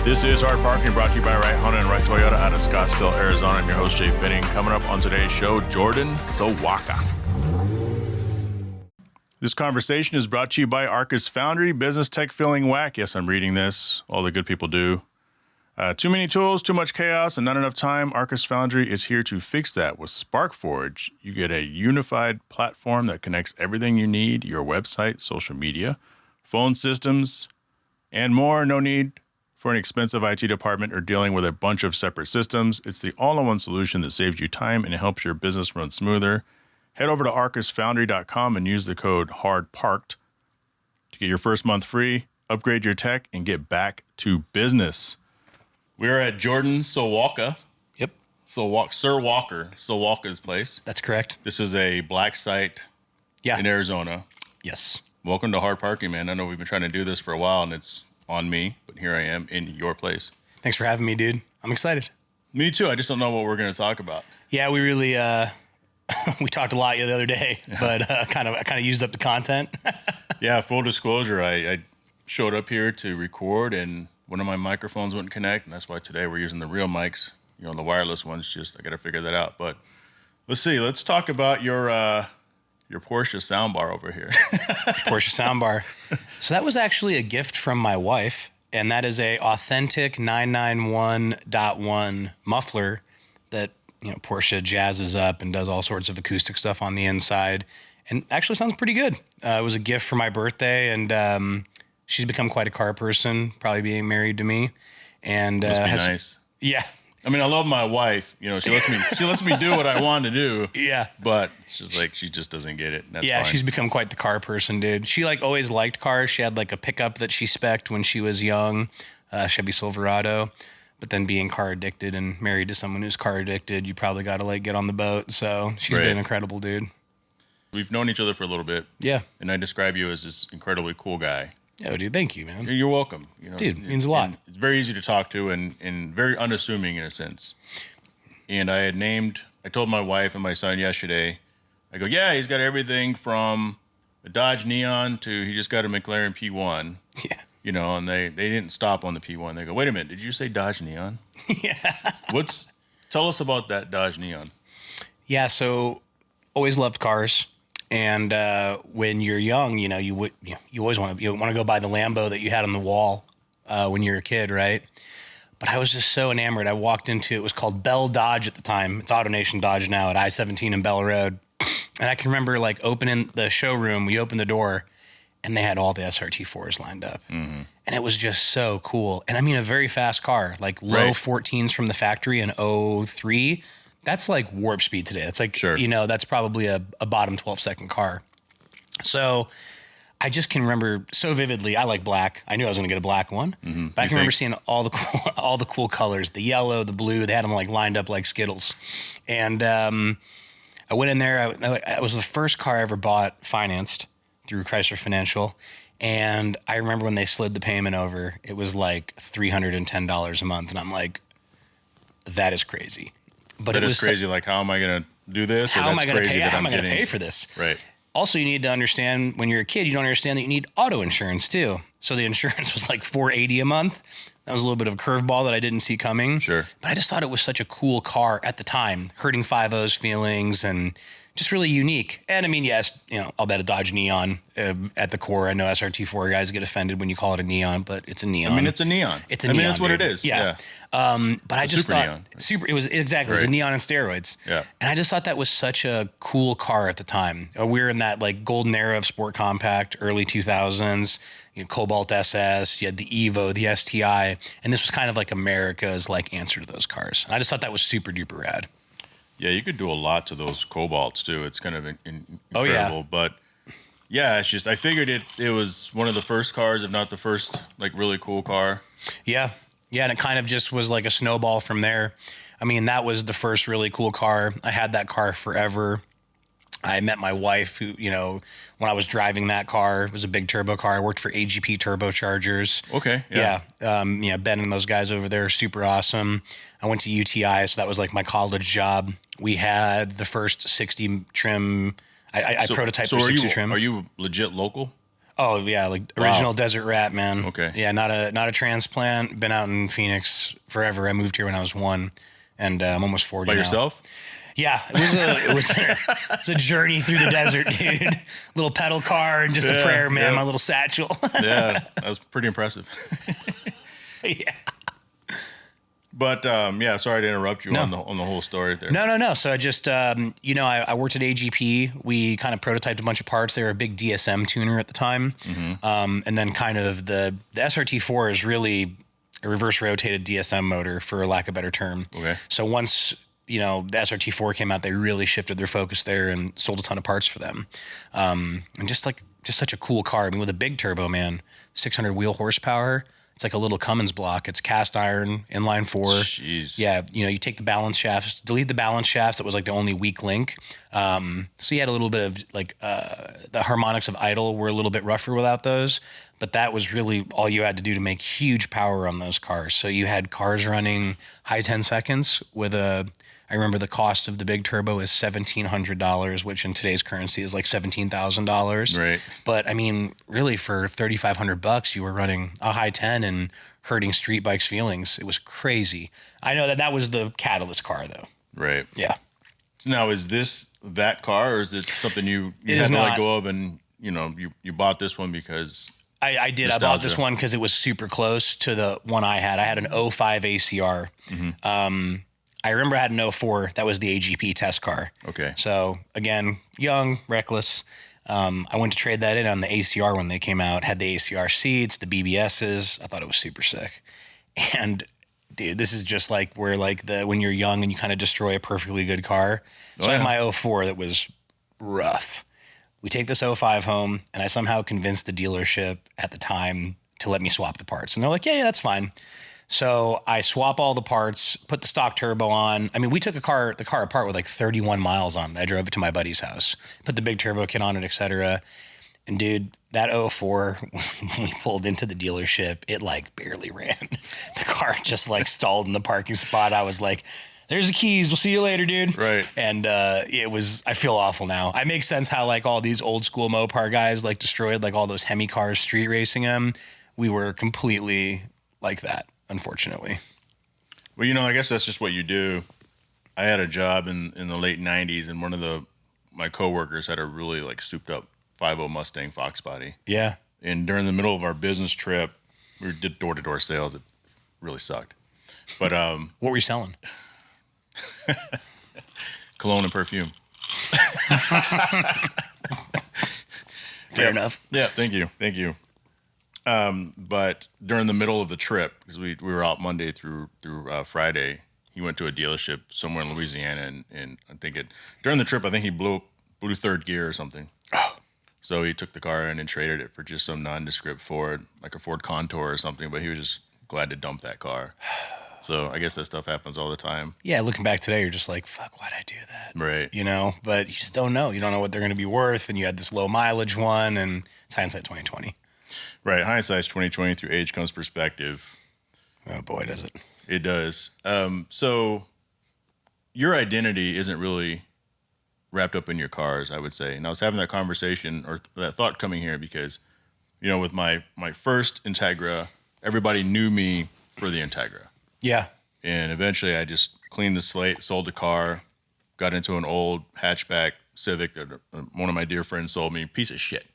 This is Hard Parking, brought to you by Right Honda and Right Toyota out of Scottsdale, Arizona. I'm your host, Jhae Pfenning. Coming up on today's show, Jordan Sawaka. This conversation is brought to you by Arcus Foundry, business tech filling whack. Yes, I'm reading this. All the good people do. Too many tools, too much chaos, and not enough time. Arcus Foundry is here to fix that. With SparkForge, you get a unified platform that connects everything you need, your website, social media, phone systems, and more. No need for an expensive IT department or dealing with a bunch of separate systems. It's the all-in-one solution that saves you time and helps your business run smoother. Head over to arcusfoundry.com and use the code HARDPARKED to get your first month free, upgrade your tech, and get back to business. We're at Jordan Sawaka. Yep. Sir Walker Sawaka's place. That's correct. This is a black site in Arizona. Yes. Welcome to Hard Parking, man. I know we've been trying to do this for a while, and it's on me, but here I am in your place. Thanks for having me, dude. I'm excited. Me too. I just don't know what we're going to talk about. Yeah, we really we talked a lot the other day, but I kind of used up the content. Yeah, full disclosure, I showed up here to record, and one of my microphones wouldn't connect, and that's why today we're using the real mics. You know, the wireless ones. Just I got to figure that out. But let's see. Let's talk about your Porsche soundbar over here. Porsche soundbar. So that was actually a gift from my wife, and that is a authentic 991.1 muffler that, you know, Porsche jazzes up and does all sorts of acoustic stuff on the inside, and actually sounds pretty good. It was a gift for my birthday, and she's become quite a car person, probably being married to me, and must be nice. Yeah. I mean, I love my wife. You know, she lets me do what I want to do. Yeah. But it's just like she just doesn't get it. That's fine. She's become quite the car person, dude. She always liked cars. She had a pickup that she spec'd when she was young, Chevy Silverado. But then being car addicted and married to someone who's car addicted, you probably got to get on the boat. So she's been an incredible dude. We've known each other for a little bit. Yeah. And I describe you as this incredibly cool guy. Oh, dude, thank you, man. You're welcome. You know, dude, means a lot. It's very easy to talk to and very unassuming in a sense. And I told my wife and my son yesterday, I go, yeah, he's got everything from a Dodge Neon to he just got a McLaren P1. Yeah. You know, and they didn't stop on the P1. They go, wait a minute, did you say Dodge Neon? Yeah. Tell us about that Dodge Neon. Yeah, so always loved cars. And when you're young, you know, you always want to go buy the Lambo that you had on the wall when you were a kid, right? But I was just so enamored. I walked into, it was called Bell Dodge at the time. It's AutoNation Dodge now at I-17 and Bell Road. And I can remember opening the showroom. We opened the door, and they had all the SRT-4s lined up. Mm-hmm. And it was just so cool. And I mean, a very fast car, low 14s from the factory in 03. That's like warp speed today. It's you know, that's probably a bottom 12-second car. So I just can remember so vividly. I like black. I knew I was going to get a black one, but I can remember seeing all the cool colors, the yellow, the blue. They had them lined up like Skittles. And I went in there. It was the first car I ever bought financed through Chrysler Financial. And I remember when they slid the payment over, it was like $310 a month. And I'm like, that is crazy. But that is crazy. How am I going to do this? How am I going to pay? How am I going to pay for this? Right. Also, you need to understand when you're a kid, you don't understand that you need auto insurance too. So the insurance was $480 a month. That was a little bit of a curveball that I didn't see coming. Sure. But I just thought it was such a cool car at the time, hurting 5.0's feelings and just really unique. And I mean, yes, you know, I'll bet a Dodge Neon at the core. I know SRT-4 guys get offended when you call it a Neon, but it's a Neon. I mean, it's a Neon. It's a Neon. I mean, that's what it is. Yeah. But I just thought neon. It was exactly. It was a Neon on steroids. Yeah. And I just thought that was such a cool car at the time. We were in that golden era of sport compact, early 2000s. You know, Cobalt SS. You had the Evo, the STI, and this was kind of America's answer to those cars. And I just thought that was super duper rad. Yeah, you could do a lot to those Cobalts too. It's kind of incredible. Oh, yeah. But yeah, it's just I figured it was one of the first cars, if not the first, really cool car. Yeah. Yeah, and it kind of just was like a snowball from there. I mean, that was the first really cool car. I had that car forever. I met my wife who, you know, when I was driving that car, it was a big turbo car. I worked for AGP Turbochargers. Okay. Yeah. Ben and those guys over there are super awesome. I went to UTI, so that was my college job. We had the first 60 trim. I prototyped the 60 trim. Are you legit local? Oh yeah, like original desert rat, man. Okay. Yeah, not a transplant. Been out in Phoenix forever. I moved here when I was 1, and I'm almost 40 By now. yourself? Yeah, it was a journey through the desert, dude. Little pedal car and just a prayer, man. My little satchel. Yeah, that was pretty impressive. Yeah. But yeah, sorry to interrupt you on the whole story there. No. So I just, I worked at AGP. We kind of prototyped a bunch of parts. They were a big DSM tuner at the time. Mm-hmm. And then kind of the SRT-4 is really a reverse rotated DSM motor, for lack of a better term. Okay. So once, the SRT-4 came out, they really shifted their focus there and sold a ton of parts for them. And just such a cool car. I mean, with a big turbo, man, 600 wheel horsepower. It's like a little Cummins block. It's cast iron, inline 4. Jeez. Yeah, you take the balance shafts, delete the balance shafts. That was like the only weak link. So you had a little bit of like the harmonics of idle were a little bit rougher without those. But that was really all you had to do to make huge power on those cars. So you had cars running high 10 seconds with I remember the cost of the big turbo is $1,700, which in today's currency is like $17,000. Right. But I mean, really for $3,500, you were running a high 10 and hurting street bikes' feelings. It was crazy. I know that was the catalyst car, though. Right. Yeah. So now, is this that car, or is it something you had to let go of, and you bought this one because I did. nostalgia. I bought this one because it was super close to the one I had. I had an 05 ACR. Mm-hmm. I remember I had an 04. That was the AGP test car. Okay. So again, young, reckless. I went to trade that in on the ACR when they came out. Had the ACR seats, the BBSs. I thought it was super sick. And dude, this is just like where when you're young and you kind of destroy a perfectly good car. So I had my 04 that was rough. We take this 05 home, and I somehow convinced the dealership at the time to let me swap the parts. And they're like, yeah, that's fine. So I swap all the parts, put the stock turbo on. I mean, we took the car apart with like 31 miles on it. I drove it to my buddy's house, put the big turbo kit on it, etc. And dude, that 04, when we pulled into the dealership, it like barely ran. The car just like stalled in the parking spot. I was like, there's the keys. We'll see you later, dude. Right. And I feel awful now. I make sense how like all these old school Mopar guys like destroyed like all those Hemi cars, street racing them. We were completely like that, unfortunately. Well, I guess that's just what you do. I had a job in the late 90s, and one of my coworkers had a really like souped up 5.0 Mustang Fox body. Yeah. And during the middle of our business trip, we did door-to-door sales. It really sucked. But what were you selling? Cologne and perfume. Fair enough. Yeah, thank you. But during the middle of the trip, because we were out Monday through Friday, he went to a dealership somewhere in Louisiana, and I think during the trip, I think he blew third gear or something. Oh. So he took the car in and traded it for just some nondescript Ford, like a Ford Contour or something, but he was just glad to dump that car. So I guess that stuff happens all the time. Yeah, looking back today, you're just like, fuck, why'd I do that? Right. But you just don't know. You don't know what they're going to be worth, and you had this low mileage one, and it's hindsight 2020. Right. Hindsight's 2020. Through age comes perspective. Oh, boy, does it. It does. So your identity isn't really wrapped up in your cars, I would say. And I was having that conversation or that thought coming here because, with my first Integra, everybody knew me for the Integra. Yeah. And eventually I just cleaned the slate, sold the car, got into an old hatchback Civic that one of my dear friends sold me. Piece of shit.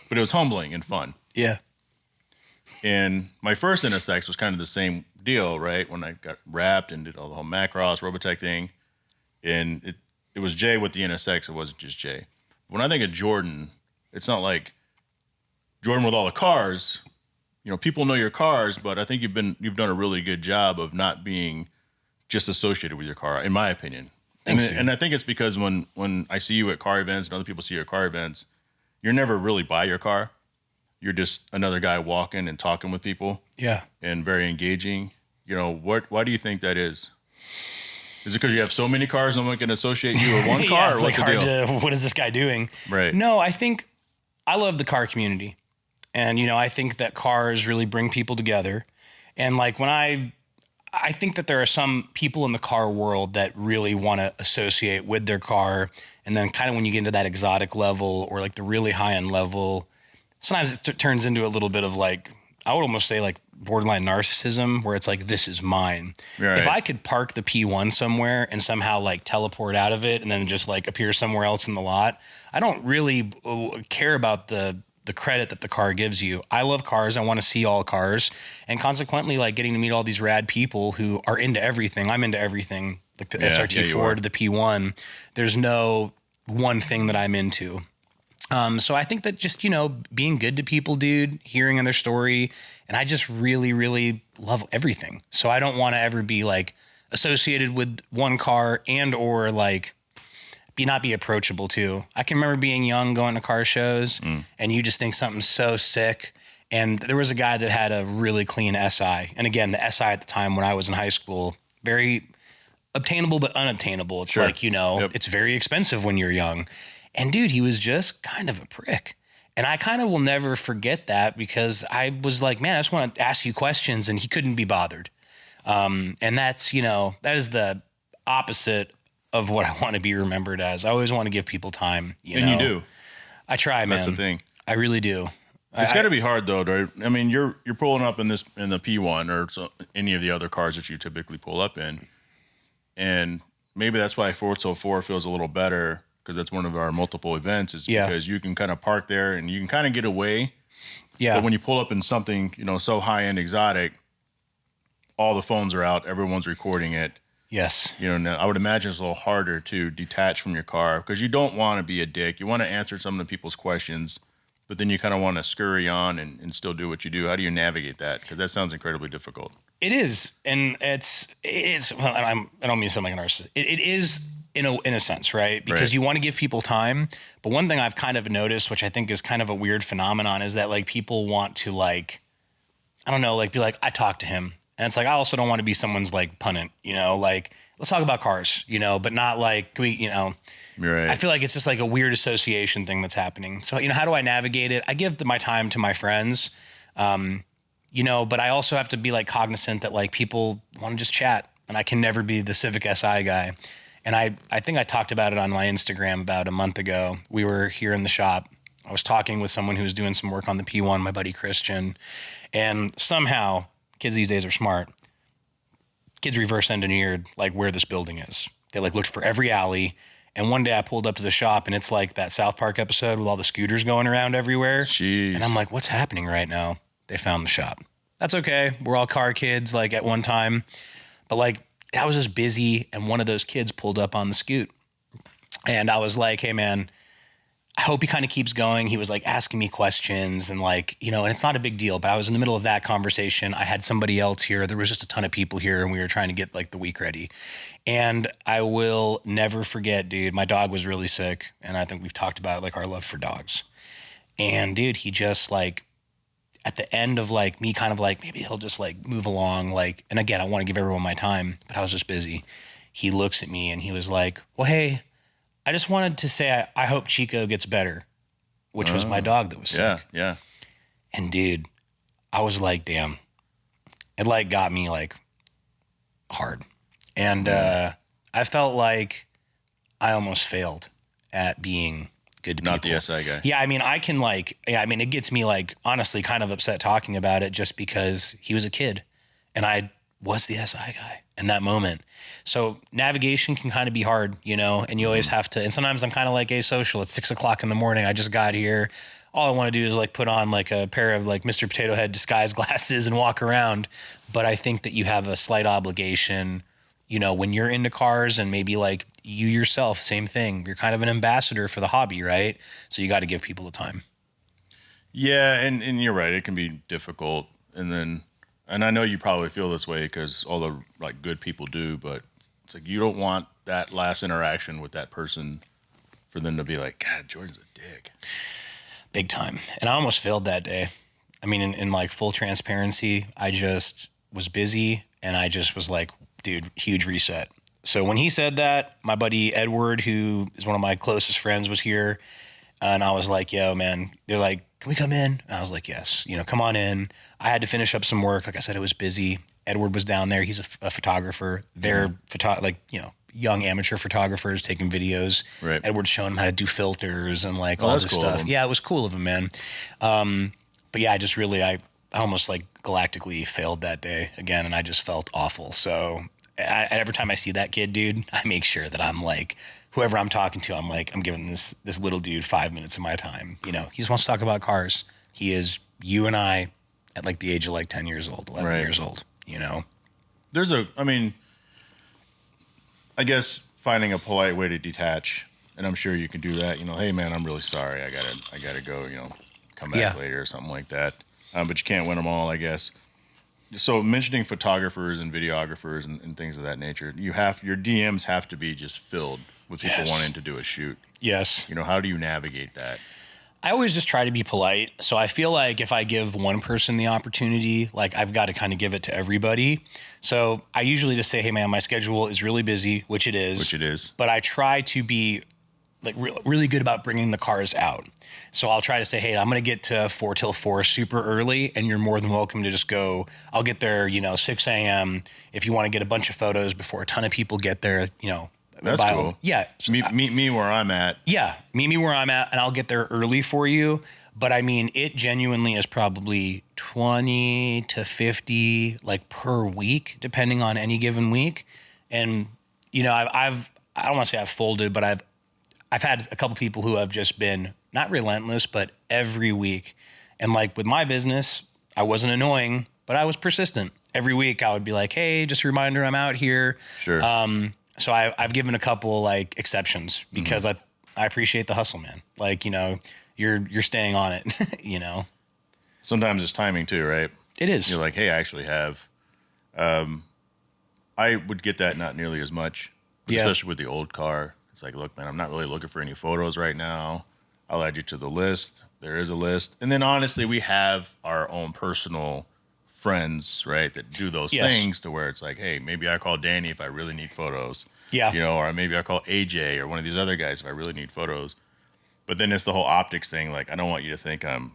But it was humbling and fun. Yeah. And my first NSX was kind of the same deal, right? When I got wrapped and did all the whole Macross, Robotech thing. And it was Jhae with the NSX. It wasn't just Jhae. When I think of Jordan, it's not like Jordan with all the cars. People know your cars, but I think you've done a really good job of not being just associated with your car, in my opinion. Thanks, and I think it's because when I see you at car events and other people see you at car events, you're never really by your car. You're just another guy walking and talking with people. Yeah. And very engaging. Why do you think that is? Is it because you have so many cars no one can associate you with one car? Yeah, it's like hard to, what is this guy doing? Right. No, I think I love the car community. And, I think that cars really bring people together. And like when I think that there are some people in the car world that really want to associate with their car. And then kind of when you get into that exotic level or like the really high end level, sometimes it turns into a little bit of like, I would almost say like borderline narcissism, where it's like, this is mine. Right. If I could park the P1 somewhere and somehow like teleport out of it and then just like appear somewhere else in the lot, I don't really care about the credit that the car gives you. I love cars. I want to see all cars. And consequently, like getting to meet all these rad people who are into everything. I'm into everything, like the SRT-4 to the P1. There's no one thing that I'm into. So I think that just, you know, being good to people, dude, hearing their story, and I just really, really love everything. So I don't want to ever be like associated with one car and or like not be approachable too. I can remember being young, going to car shows, and you just think something's so sick. And there was a guy that had a really clean SI. And again, the SI at the time when I was in high school, very obtainable but unobtainable. It's like, you know, it's very expensive when you're young. And dude, he was just kind of a prick. And I kind of will never forget that, because I was like, man, I just want to ask you questions, and he couldn't be bothered. And that's, you know, that is the opposite of what I want to be remembered as. I always want to give people time. You know? You do. I try, man. That's the thing. I really do. It's got to be hard though, right? I mean, you're pulling up in the P1 or any of the other cars that you typically pull up in, and maybe that's why 404 feels a little better, because that's one of our multiple events, is because you can kind of park there and you can kind of get away. Yeah. But when you pull up in something, you know, so high end exotic, all the phones are out, everyone's recording it. Yes. You know, I would imagine it's a little harder to detach from your car, because you don't want to be a dick. You want to answer some of the people's questions, but then you kind of want to scurry on and still do what you do. How do you navigate that? Because that sounds incredibly difficult. It is. And it is, well, I don't mean to sound like a narcissist. It is in a sense, right? Because you want to give people time. But one thing I've kind of noticed, which I think is kind of a weird phenomenon, is that like people want to like, I don't know, like be like, I talked to him. And it's like, I also don't want to be someone's like pundit, you know, like let's talk about cars, you know, but not like, can we, you know, right. I feel like it's just like a weird association thing that's happening. So, you know, how do I navigate it? I give my time to my friends, you know, but I also have to be like cognizant that like people want to just chat, and I can never be the Civic SI guy. And I think I talked about it on my Instagram about a month ago. We were here in the shop. I was talking with someone who was doing some work on the P1, my buddy Christian, and somehow kids these days are smart. Kids reverse engineered like where this building is. They like looked for every alley. And one day I pulled up to the shop, and it's like that South Park episode with all the scooters going around everywhere. Jeez. And I'm like, what's happening right now? They found the shop. That's okay. We're all car kids like at one time. But like I was just busy, and one of those kids pulled up on the scoot. And I was like, hey man, I hope he kind of keeps going. He was like asking me questions, and like, you know, and it's not a big deal, but I was in the middle of that conversation. I had somebody else here. There was just a ton of people here, and we were trying to get like the week ready. And I will never forget, dude, my dog was really sick. And I think we've talked about like our love for dogs. And dude, he just like, at the end of like me kind of like, maybe he'll just like move along. Like, and again, I want to give everyone my time, but I was just busy. He looks at me and he was like, well, hey, I just wanted to say, I hope Chico gets better, which was my dog that was sick. Yeah. And dude, I was like, damn, it like got me like hard. And I felt like I almost failed at being good to people. Not the SI guy. Yeah, I mean, it gets me like honestly kind of upset talking about it, just because he was a kid and I was the SI guy in that moment. So navigation can kind of be hard, you know, and you always have to, and sometimes I'm kind of like asocial. It's 6 o'clock in the morning. I just got here. All I want to do is like put on like a pair of like Mr. Potato Head disguise glasses and walk around. But I think that you have a slight obligation, you know, when you're into cars, and maybe like you yourself, same thing. You're kind of an ambassador for the hobby, right? So you got to give people the time. Yeah, and you're right. It can be difficult. And I know you probably feel this way because all the like good people do, but it's like you don't want that last interaction with that person for them to be like, God, Jordan's a dick. Big time. And I almost failed that day. I mean, in like full transparency, I just was busy, and I just was like, dude, huge reset. So when he said that, my buddy Edward, who is one of my closest friends, was here. And I was like, yo, man, they're like, can we come in? And I was like, yes, you know, come on in. I had to finish up some work. Like I said, it was busy. Edward was down there. He's a photographer. They're young amateur photographers taking videos. Right. Edward's showing them how to do filters and like all that's this cool of stuff. him. Yeah, it was cool of him, man. But yeah, I almost like galactically failed that day again, and I just felt awful. So every time I see that kid, dude, I make sure that I'm like, whoever I'm talking to, I'm like, I'm giving this little dude 5 minutes of my time. You know, he just wants to talk about cars. He is you and I at like the age of like 10 years old, 11 years old, you know? I guess finding a polite way to detach, and I'm sure you can do that. You know, hey man, I'm really sorry. I gotta go. You know, come back later or something like that. But you can't win them all, I guess. So mentioning photographers and videographers and things of that nature, your DMs have to be just filled with people wanting to do a shoot. Yes. You know, how do you navigate that? I always just try to be polite. So I feel like if I give one person the opportunity, like I've got to kind of give it to everybody. So I usually just say, hey man, my schedule is really busy, which it is. But I try to be like really good about bringing the cars out. So I'll try to say, hey, I'm going to get to 4 till 4 super early, and you're more than welcome to just go. I'll get there, 6 a.m. if you want to get a bunch of photos before a ton of people get there, That's cool. Yeah. Meet me where I'm at. Yeah. Meet me where I'm at, and I'll get there early for you. But I mean, it genuinely is probably 20 to 50 like per week, depending on any given week. And, I don't want to say I've folded, but I've had a couple people who have just been not relentless, but every week. And like with my business, I wasn't annoying, but I was persistent. Every week I would be like, hey, just a reminder, I'm out here. Sure. So I've given a couple like exceptions because I appreciate the hustle, man. Like, you're staying on it, Sometimes it's timing too, right? It is. You're like, hey, I actually have. I would get that not nearly as much, especially with the old car. It's like, look, man, I'm not really looking for any photos right now. I'll add you to the list. There is a list. And then honestly, we have our own personal friends, right, that do those things to where it's like, hey, maybe I call Danny if I really need photos. Yeah. Or maybe I call AJ or one of these other guys if I really need photos. But then it's the whole optics thing. Like, I don't want you to think I'm,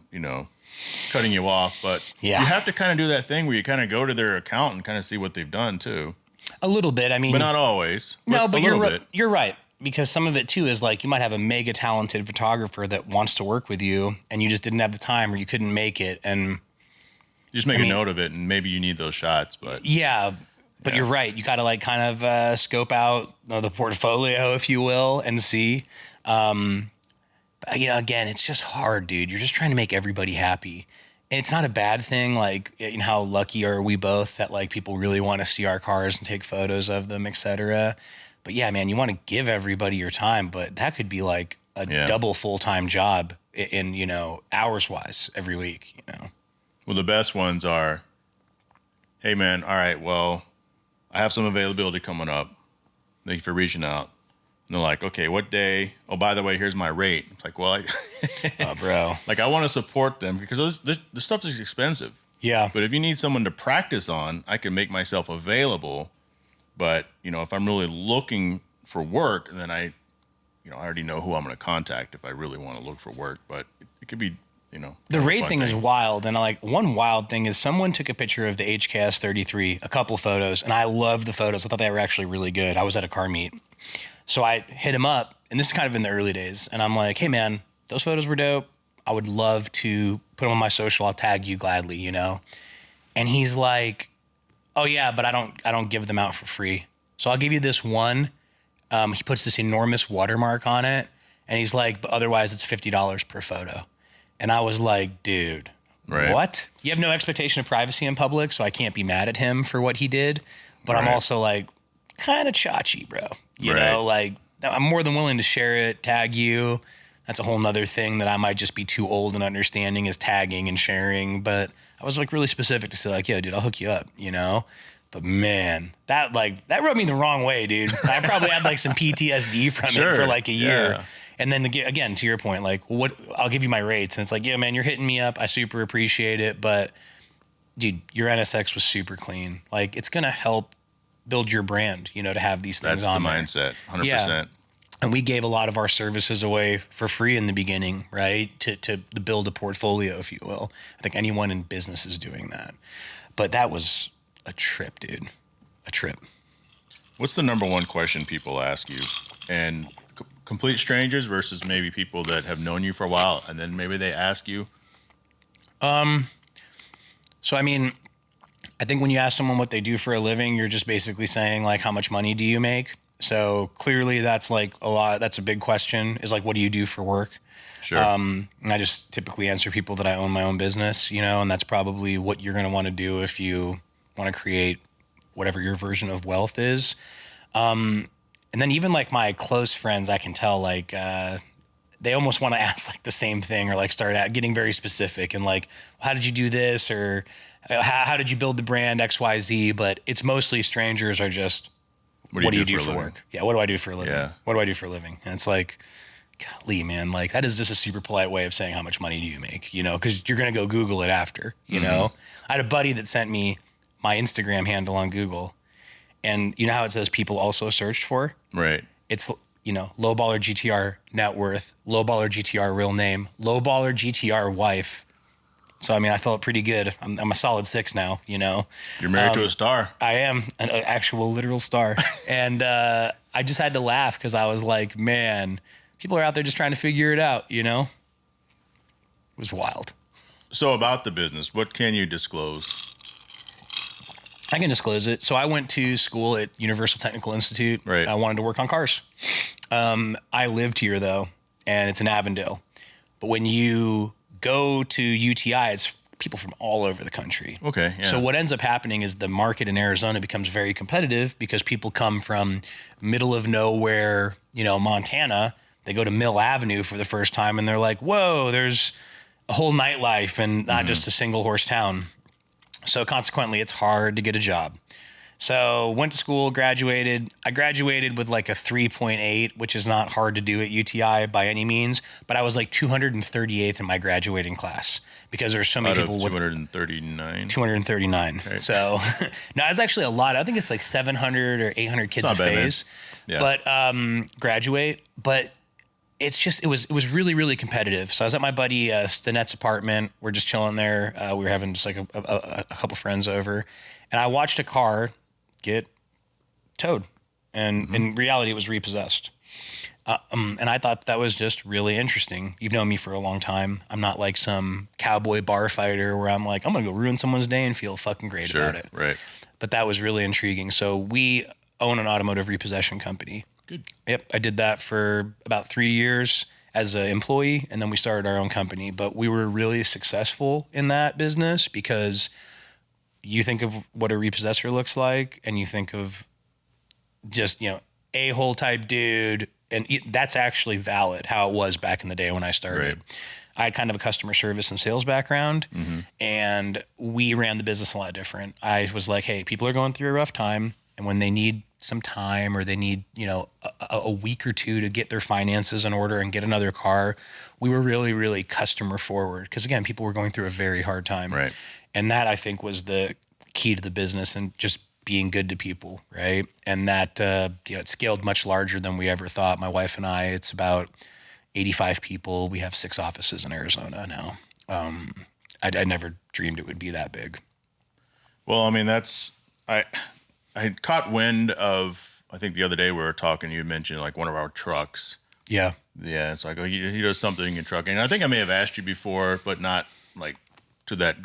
cutting you off. But you have to kind of do that thing where you kind of go to their account and kind of see what they've done too. A little bit. I mean, but not always. No, but you're right. Because some of it too is like you might have a mega talented photographer that wants to work with you and you just didn't have the time or you couldn't make it. And you just make a note of it and maybe you need those shots. But but you're right. You got to like kind of scope out the portfolio, if you will, and see. But, again, it's just hard, dude. You're just trying to make everybody happy. And it's not a bad thing. Like, how lucky are we both that like people really want to see our cars and take photos of them, et cetera. But yeah, man, you want to give everybody your time, but that could be like a double full-time job in, hours wise every week, Well, the best ones are, hey man, all right, well, I have some availability coming up. Thank you for reaching out. And they're like, okay, what day? Oh, by the way, here's my rate. It's like, well, bro. Like I want to support them because the stuff is expensive. Yeah. But if you need someone to practice on, I can make myself available. But, if I'm really looking for work, then I already know who I'm going to contact if I really want to look for work. But it could be, the rate thing is wild. And one wild thing is someone took a picture of the HKS 33, a couple of photos, and I loved the photos. I thought they were actually really good. I was at a car meet. So I hit him up, and this is kind of in the early days. And I'm like, hey, man, those photos were dope. I would love to put them on my social. I'll tag you gladly, And he's like, oh yeah, but I don't give them out for free. So I'll give you this one. He puts this enormous watermark on it, and he's like, but otherwise it's $50 per photo. And I was like, dude, what? You have no expectation of privacy in public, so I can't be mad at him for what he did. But I'm also like, kind of chachi, bro. You know, like I'm more than willing to share it, tag you. That's a whole nother thing that I might just be too old and understanding is tagging and sharing. But I was like really specific to say like, yeah, dude, I'll hook you up, But man, that rubbed me the wrong way, dude. I probably had like some PTSD from it for like a year. Yeah. And then again, to your point, like I'll give you my rates. And it's like, yeah, man, you're hitting me up. I super appreciate it. But dude, your NSX was super clean. Like it's going to help build your brand, to have these things on there. That's the mindset, 100%. Yeah. And we gave a lot of our services away for free in the beginning, right? To build a portfolio, if you will. I think anyone in business is doing that. But that was a trip, dude. A trip. What's the number one question people ask you? And complete strangers versus maybe people that have known you for a while, and then maybe they ask you. So, I mean, I think when you ask someone what they do for a living, you're just basically saying, like, how much money do you make? So clearly that's like that's a big question, is like, what do you do for work? Sure. And I just typically answer people that I own my own business, you know, and that's probably what you're going to want to do if you want to create whatever your version of wealth is. And then even like my close friends, I can tell like, they almost want to ask like the same thing, or like start getting very specific and like, how did you do this? Or how did you build the brand XYZ? But it's mostly strangers are just, what do you do for work? Yeah. What do I do for a living? Yeah. What do I do for a living? And it's like, golly, man, like that is just a super polite way of saying how much money do you make, you know, because you're going to go Google it after, you know. I had a buddy that sent me my Instagram handle on Google, and you know how it says people also searched for? Right. It's, you know, LowBallerGTR net worth, LowBallerGTR real name, LowBallerGTR wife. So, I mean, I felt pretty good. I'm a solid 6 now, you know. You're married to a star. I am an actual literal star. And I just had to laugh because I was like, man, people are out there just trying to figure it out, you know? It was wild. So about the business, what can you disclose? I can disclose it. So I went to school at Universal Technical Institute. Right. I wanted to work on cars. I lived here, though, and it's in Avondale. But when you go to UTI, it's people from all over the country. Okay, yeah. So what ends up happening is the market in Arizona becomes very competitive because people come from middle of nowhere, you know, Montana. They go to Mill Avenue for the first time, and they're like, whoa, there's a whole nightlife and not just a single horse town. So consequently, it's hard to get a job. So went to school, graduated. I graduated with like a 3.8, which is not hard to do at UTI by any means, but I was like 238th in my graduating class because there's so many Out people of with 239. 239. Right. So no, it's actually a lot. I think it's like 700 or 800 kids a not bad, phase. Yeah. But graduate, but it's just, it was really, really competitive. So I was at my buddy Stinette's apartment. We're just chilling there. We were having just like a couple friends over, and I watched a car get towed, and in reality, it was repossessed. And I thought that was just really interesting. You've known me for a long time. I'm not like some cowboy bar fighter where I'm like, I'm gonna go ruin someone's day and feel fucking great about it. Right. But that was really intriguing. So we own an automotive repossession company. Good. Yep, I did that for about 3 years as an employee, and then we started our own company. But we were really successful in that business because you think of what a repossessor looks like, and you think of just, you know, a-hole type dude, and that's actually valid how it was back in the day when I started. Right. I had kind of a customer service and sales background, and we ran the business a lot different. I was like, hey, people are going through a rough time, and when they need some time or they need, you know, a week or two to get their finances in order and get another car, we were really, really customer forward. Because again, people were going through a very hard time. Right. And that, I think, was the key to the business, and just being good to people. Right. And that, you know, it scaled much larger than we ever thought. My wife and I, it's about 85 people. We have 6 offices in Arizona now. I never dreamed it would be that big. Well, I mean, I had caught wind of, I think the other day we were talking, you mentioned like one of our trucks. Yeah. Yeah, it's like, oh, he does something in trucking. And I think I may have asked you before, but not like to that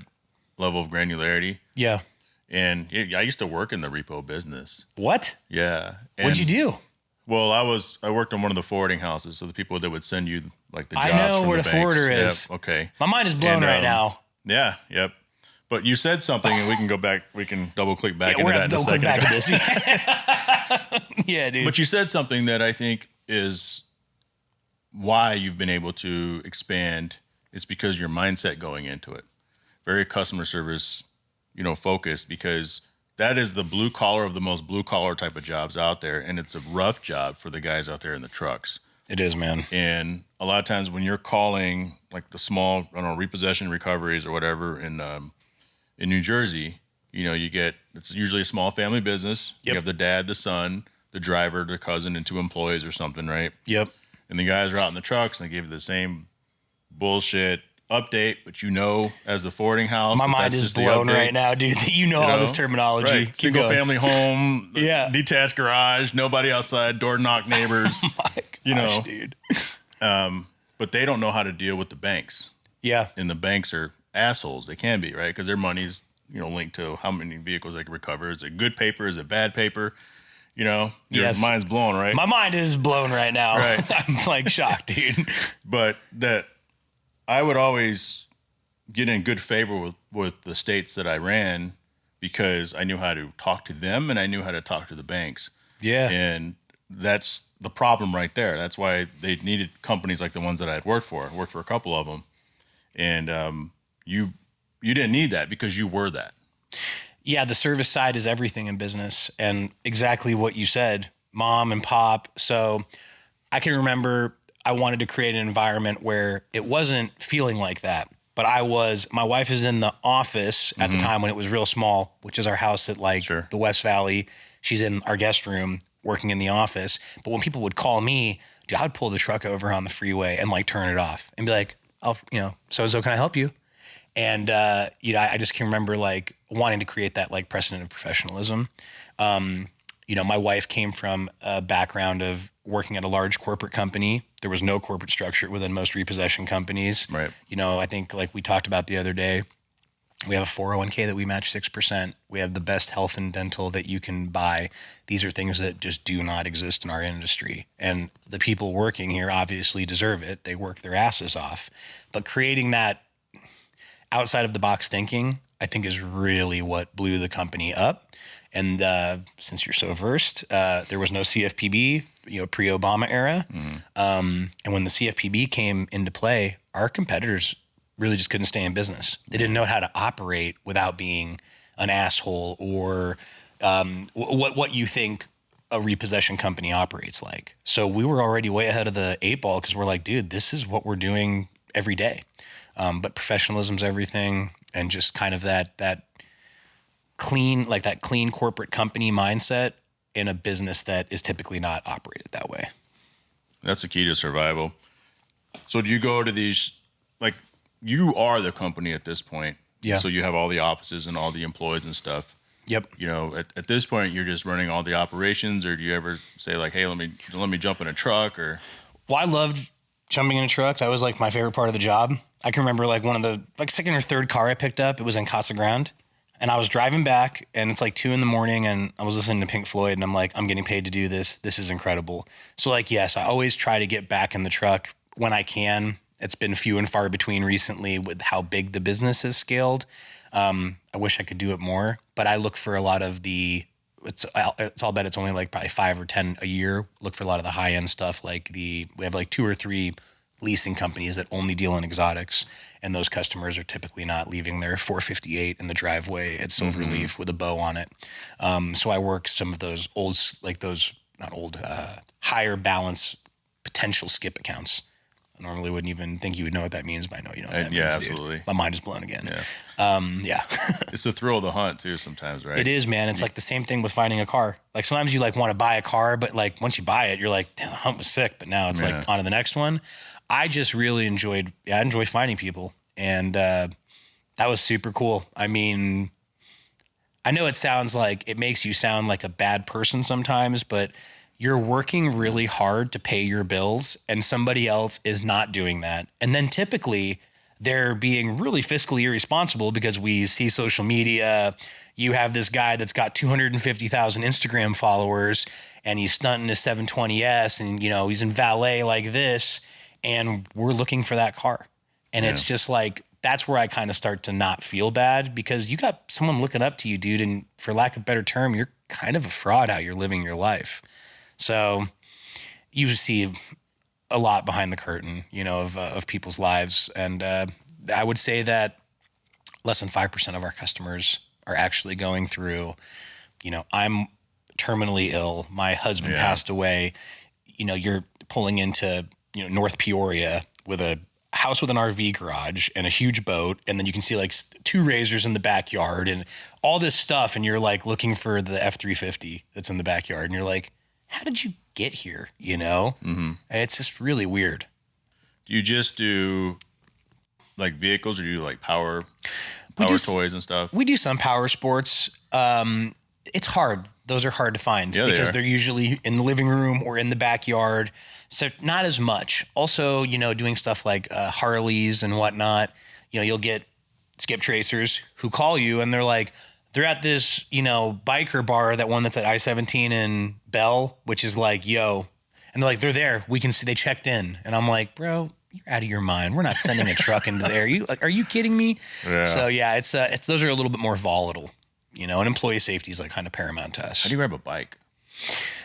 level of granularity. Yeah. And I used to work in the repo business. What? Yeah. And, What'd you do? Well, I worked on one of the forwarding houses, so the people that would send you like the jobs I know from where the banks. forwarder is. Yep, okay. My mind is blown right now. Yeah, yep. But you said something, and we can go back. We can double click back into we're that in a double click second. back to this. Yeah, dude. But you said something that I think is why you've been able to expand. It's because your mindset going into it, very customer service, you know, focused, because that is the blue collar of the most blue collar type of jobs out there. And it's a rough job for the guys out there in the trucks. It is, man. And a lot of times when you're calling like the small, I don't know, repossession recoveries or whatever in New Jersey, you know, it's usually a small family business. Yep. You have the dad, the son, the driver, the cousin, and 2 employees or something, right? Yep. And the guys are out in the trucks and they give you the same bullshit update, but as the forwarding house. My mind is blown right now, dude. You know all this terminology. Right. Single family home, yeah, detached garage, nobody outside, door knock neighbors. Oh my gosh, dude. But they don't know how to deal with the banks. Yeah. And the banks are assholes. They can be, right? Because their money's, linked to how many vehicles they can recover. Is it good paper? Is it bad paper? Your mind's blown, right? My mind is blown right now. Right. I'm like shocked, dude. But that I would always get in good favor with the states that I ran because I knew how to talk to them and I knew how to talk to the banks. Yeah. And that's the problem right there. That's why they needed companies like the ones that I had worked for. I worked for a couple of them. And you didn't need that because you were that. Yeah, the service side is everything in business. And exactly what you said, mom and pop. So I can remember I wanted to create an environment where it wasn't feeling like that. But my wife is in the office at the time when it was real small, which is our house at the West Valley. She's in our guest room working in the office. But when people would call me, dude, I would pull the truck over on the freeway and turn it off and be like, so-and-so, can I help you? And, I just can remember wanting to create that precedent of professionalism. My wife came from a background of working at a large corporate company. There was no corporate structure within most repossession companies. Right. I think we talked about the other day, we have a 401k that we match 6%. We have the best health and dental that you can buy. These are things that just do not exist in our industry. And the people working here obviously deserve it. They work their asses off. But creating that outside of the box thinking, I think is really what blew the company up. And since you're so versed, there was no CFPB, pre-Obama era. And when the CFPB came into play, our competitors really just couldn't stay in business. They didn't know how to operate without being an asshole or what you think a repossession company operates like. So we were already way ahead of the 8 ball because we're like, dude, this is what we're doing every day. But professionalism's everything, and just kind of that clean corporate company mindset in a business that is typically not operated that way. That's the key to survival. So do you go to these, you are the company at this point. Yeah. So you have all the offices and all the employees and stuff. Yep. At this point, you're just running all the operations, or do you ever say hey, let me jump in a truck or? Well, I loved jumping in a truck. That was my favorite part of the job. I can remember one of the second or third car I picked up. It was in Casa Grande, and I was driving back, and it's 2 a.m, and I was listening to Pink Floyd, and I'm I'm getting paid to do this. This is incredible. So yes, I always try to get back in the truck when I can. It's been few and far between recently with how big the business has scaled. I wish I could do it more, but I look for a lot of I'll bet it's only probably 5 or 10 a year. Look for a lot of the high end stuff. We have 2 or 3 leasing companies that only deal in exotics, and those customers are typically not leaving their 458 in the driveway at Silverleaf with a bow on it. So I work some of those higher balance potential skip accounts. I normally wouldn't even think you would know what that means, but I know you know what that means. Yeah, absolutely. Dude. My mind is blown again. Yeah. It's the thrill of the hunt too sometimes, right? It is, man. It's the same thing with finding a car. Sometimes you want to buy a car, but once you buy it, you're damn, the hunt was sick, but now it's on to the next one. I just really enjoy finding people, and that was super cool. I mean, I know it makes you sound like a bad person sometimes, but you're working really hard to pay your bills and somebody else is not doing that. And then typically they're being really fiscally irresponsible because we see social media. You have this guy that's got 250,000 Instagram followers and he's stunting his 720S and, he's in valet like this, and we're looking for that car. And it's just that's where I kind of start to not feel bad because you got someone looking up to you, dude. And for lack of a better term, you're kind of a fraud how you're living your life. So you see a lot behind the curtain, of people's lives. And I would say that less than 5% of our customers are actually going through, I'm terminally ill. My husband passed away. You're pulling into, North Peoria with a house with an RV garage and a huge boat. And then you can see 2 razors in the backyard and all this stuff. And you're looking for the F-350 that's in the backyard. And you're how did you get here? Mm-hmm. It's just really weird. Do you just do like vehicles, or do you do like power toys and stuff? We do some power sports. It's hard. Those are hard to find because they're usually in the living room or in the backyard. So not as much. Also, doing stuff like Harleys and whatnot, you'll get skip tracers who call you and they're like, they're at this, biker bar, that one that's at I-17 in Bell, which is like, yo. And they're like, they're there. We can see they checked in. And I'm like, bro, you're out of your mind. We're not sending a truck into there. Are you kidding me? Yeah. So yeah, it's those are a little bit more volatile, and employee safety is like kind of paramount to us. How do you grab a bike?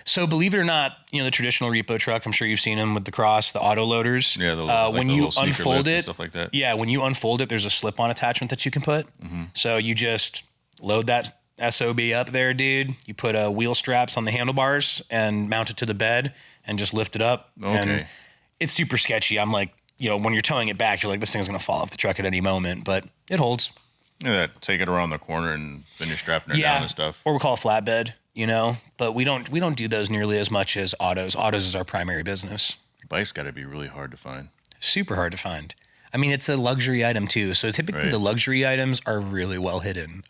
So believe it or not, the traditional repo truck, I'm sure you've seen them with the cross, the auto loaders. Yeah, when you unfold it, stuff like that. Yeah, when you unfold it, there's a slip-on attachment that you can put. Mm-hmm. So you just load that SOB up there, dude. You put wheel straps on the handlebars and mount it to the bed and just lift it up. Okay. And it's super sketchy. I'm like, when you're towing it back, you're like, this thing's going to fall off the truck at any moment, but it holds. Yeah, take it around the corner and then you're strapping it down and stuff. Or we call it flatbed, but we don't do those nearly as much as autos. Autos is our primary business. Bike's got to be really hard to find. Super hard to find. I mean, it's a luxury item too. So typically the luxury items are really well hidden.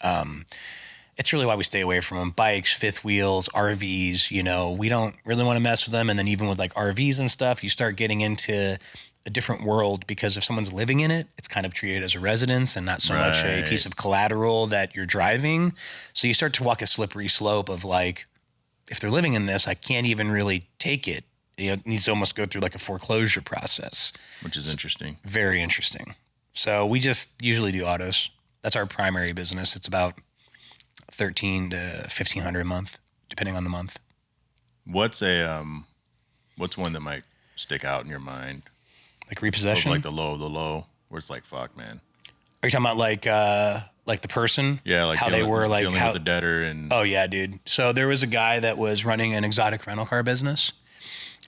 It's really why we stay away from them. Bikes, fifth wheels, RVs, we don't really want to mess with them. And then even with like RVs and stuff, you start getting into a different world because if someone's living in it, it's kind of treated as a residence and not so much a piece of collateral that you're driving. So you start to walk a slippery slope of like, if they're living in this, I can't even really take it. It needs to almost go through like a foreclosure process. Which is interesting. Very interesting. So we just usually do autos. That's our primary business. It's about $1,300 to $1,500 a month, depending on the month. What's one that might stick out in your mind? Like repossession? Like the low, where it's like, fuck, man. Are you talking about like the person? Yeah, like how they were like dealing with the debtor and. Oh yeah, dude. So there was a guy that was running an exotic rental car business,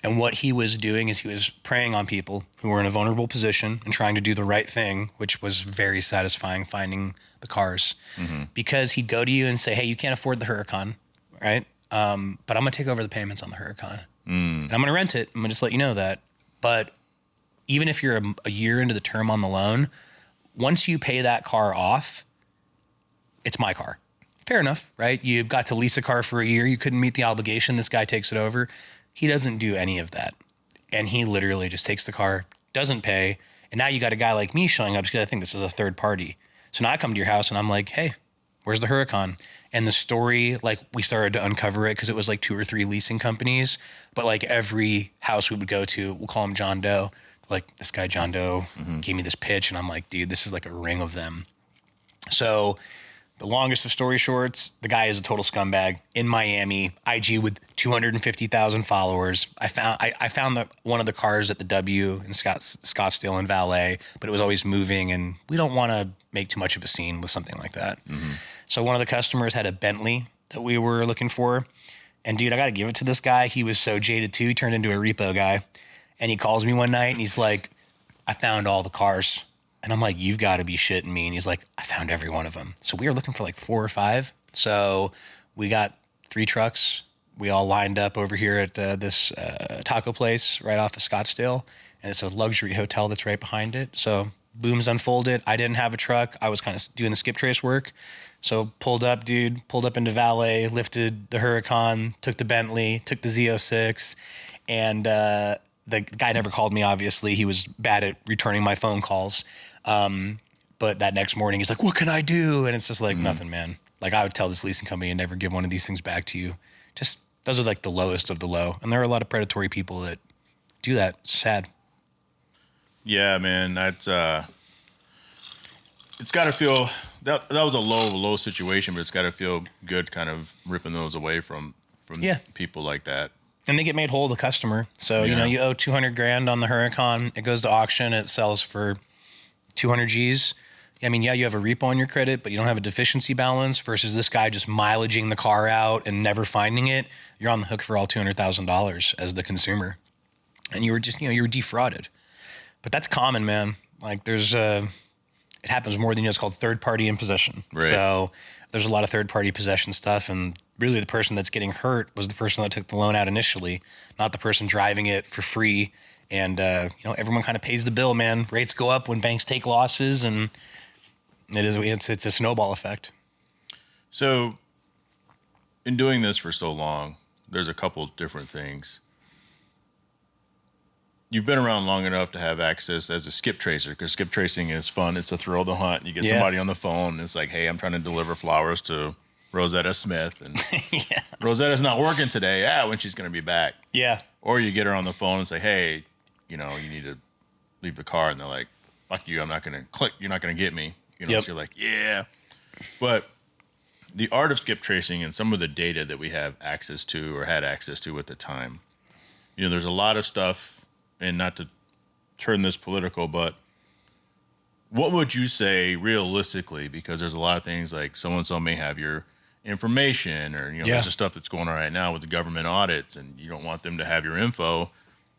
and what he was doing is he was preying on people who were in a vulnerable position and trying to do the right thing, which was very satisfying finding the cars, because he'd go to you and say, "Hey, you can't afford the Huracan, right? But I'm gonna take over the payments on the Huracan, and I'm gonna rent it. I'm gonna just let you know that, but." Even if you're a year into the term on the loan, once you pay that car off, it's my car. Fair enough, right? You got to lease a car for a year. You couldn't meet the obligation. This guy takes it over. He doesn't do any of that. And he literally just takes the car, doesn't pay. And now you got a guy like me showing up because I think this is a third party. So now I come to your house and I'm like, hey, where's the Huracan? And the story, like we started to uncover it because it was like 2 or 3 leasing companies. But like every house we would go to, we'll call him John Doe. Like this guy, John Doe, gave me this pitch and I'm like, dude, this is like a ring of them. So the longest of story shorts, the guy is a total scumbag in Miami, IG with 250,000 followers. I found one of the cars at the W in Scottsdale and Valet, but it was always moving and we don't want to make too much of a scene with something like that. So one of the customers had a Bentley that we were looking for. And dude, I got to give it to this guy. He was so jaded too. He turned into a repo guy. And he calls me one night and he's like, I found all the cars. And I'm like, you've got to be shitting me. And he's like, I found every one of them. So we were looking for like 4 or 5. So we got 3 trucks. We all lined up over here at this taco place right off of Scottsdale. And it's a luxury hotel that's right behind it. So booms unfolded. I didn't have a truck. I was kind of doing the skip trace work. So pulled up into Valet, lifted the Huracan, took the Bentley, took the Z06. And the guy never called me, obviously. He was bad at returning my phone calls. But that next morning, he's like, what can I do? And it's just like, nothing, man. Like, I would tell this leasing company and never give one of these things back to you. Just, those are like the lowest of the low. And there are a lot of predatory people that do that. It's sad. Yeah, man. That's, it's got to feel, that was a low situation, but it's got to feel good kind of ripping those away from people like that. And they get made whole, the customer. So, you owe $200,000 on the Huracan. It goes to auction. It sells for 200 G's. I mean, you have a repo on your credit, but you don't have a deficiency balance versus this guy just mileaging the car out and never finding it. You're on the hook for all $200,000 as the consumer. And you were just, you were defrauded. But that's common, man. Like it happens more than it's called third party in possession. Right. So there's a lot of third party possession stuff. And really the person that's getting hurt was the person that took the loan out initially, not the person driving it for free And, everyone kind of pays the bill, man. Rates go up when banks take losses, and it's a snowball effect. So in doing this for so long, there's a couple different things. You've been around long enough to have access as a skip tracer, because skip tracing is fun. It's a thrill to hunt. You get somebody on the phone, and it's like, hey, I'm trying to deliver flowers to Rosetta Smith, and Rosetta's not working today. Yeah, when she's going to be back. Yeah. Or you get her on the phone and say, hey, you need to leave the car, and they're like, fuck you, I'm not going to click. You're not going to get me. So you're like, yeah. But the art of skip tracing and some of the data that we have access to or had access to at the time, there's a lot of stuff. And not to turn this political, but what would you say realistically? Because there's a lot of things like so-and-so may have your information, or, there's just stuff that's going on right now with the government audits, and you don't want them to have your info.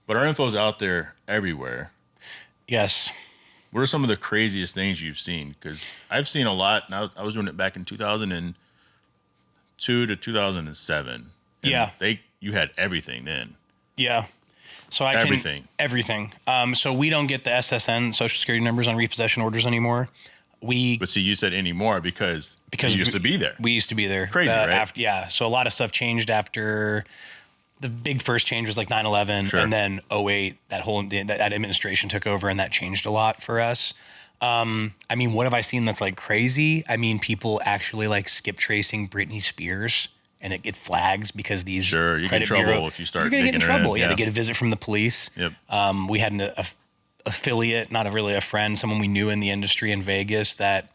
But our info's out there everywhere. Yes. What are some of the craziest things you've seen? Because I've seen a lot. And I was doing it back in 2002 to 2007. You had everything then. Yeah. So everything. So we don't get the SSN, Social Security numbers, on repossession orders anymore. But see, you said anymore because we used to be there. We used to be there. Crazy, right? So a lot of stuff changed after the big first change was like 9/11, Sure. and then 08, that administration took over, and that changed a lot for us. What have I seen that's like crazy? People actually like skip tracing Britney Spears. And it flags because these you get in trouble if you start. You're gonna get in trouble. Yeah, they get a visit from the police. Yep. We had an affiliate, not really a friend, someone we knew in the industry in Vegas that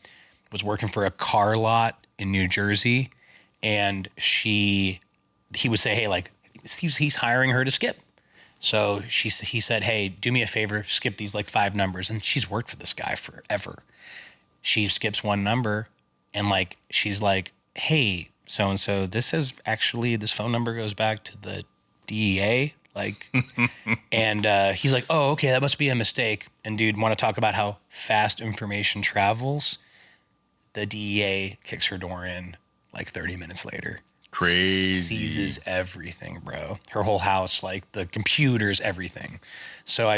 was working for a car lot in New Jersey, and he would say, hey, like he's hiring her to skip. So he said, hey, do me a favor, skip these like 5 numbers, and she's worked for this guy forever. She skips one number, and like she's like, hey, so-and-so, this phone number goes back to the DEA, and he's like, oh, okay, that must be a mistake. And dude, want to talk about how fast information travels? The DEA kicks her door in like 30 minutes later. Crazy. Seizes everything, bro. Her whole house, like the computers, everything. So,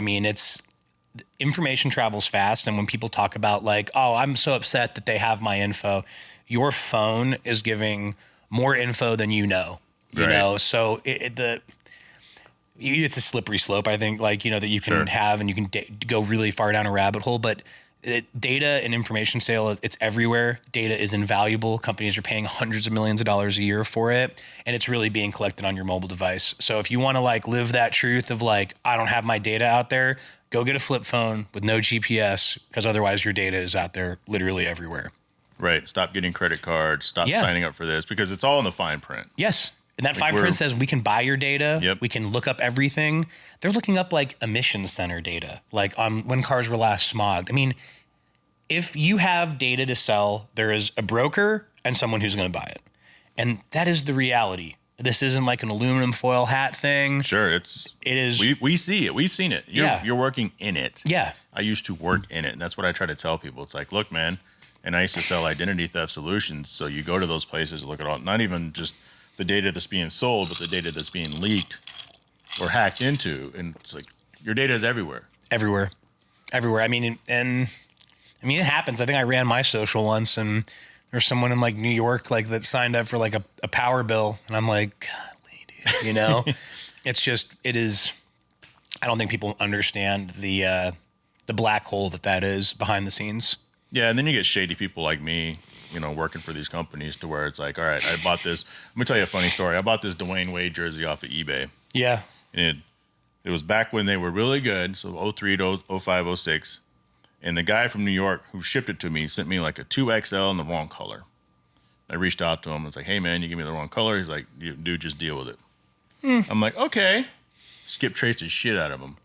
information travels fast. And when people talk about like, oh, I'm so upset that they have my info, your phone is giving more info than you know. So it's a slippery slope, I think, that you can have, and you can go really far down a rabbit hole. But data and information sale, it's everywhere. Data is invaluable. Companies are paying hundreds of millions of dollars a year for it, and it's really being collected on your mobile device. So if you want to live that truth of I don't have my data out there, go get a flip phone with no GPS, because otherwise your data is out there literally everywhere. Right. Stop getting credit cards. Stop signing up for this, because it's all in the fine print. Yes. And that fine print says we can buy your data. Yep. We can look up everything. They're looking up emissions center data, on when cars were last smogged. If you have data to sell, there is a broker and someone who's going to buy it. And that is the reality. This isn't like an aluminum foil hat thing. Sure. It is. We see it. We've seen it. You're working in it. Yeah. I used to work in it. And that's what I try to tell people. It's like, look, man. And I used to sell identity theft solutions. So you go to those places, look at all, not even just the data that's being sold, but the data that's being leaked or hacked into. And it's like, your data is everywhere. Everywhere. It happens. I think I ran my social once, and there's someone in New York that signed up for a power bill. And I'm like, golly, dude, it is. I don't think people understand the black hole that is behind the scenes. Yeah, and then you get shady people like me, working for these companies, to where it's like, all right, I bought this. Let me tell you a funny story. I bought this Dwayne Wade jersey off of eBay. Yeah. And it was back when they were really good, so 03 to 05, 06. And the guy from New York who shipped it to me sent me a 2XL in the wrong color. I reached out to him. It's like, hey, man, you give me the wrong color. He's like, dude, just deal with it. I'm like, okay. Skip traced the shit out of him.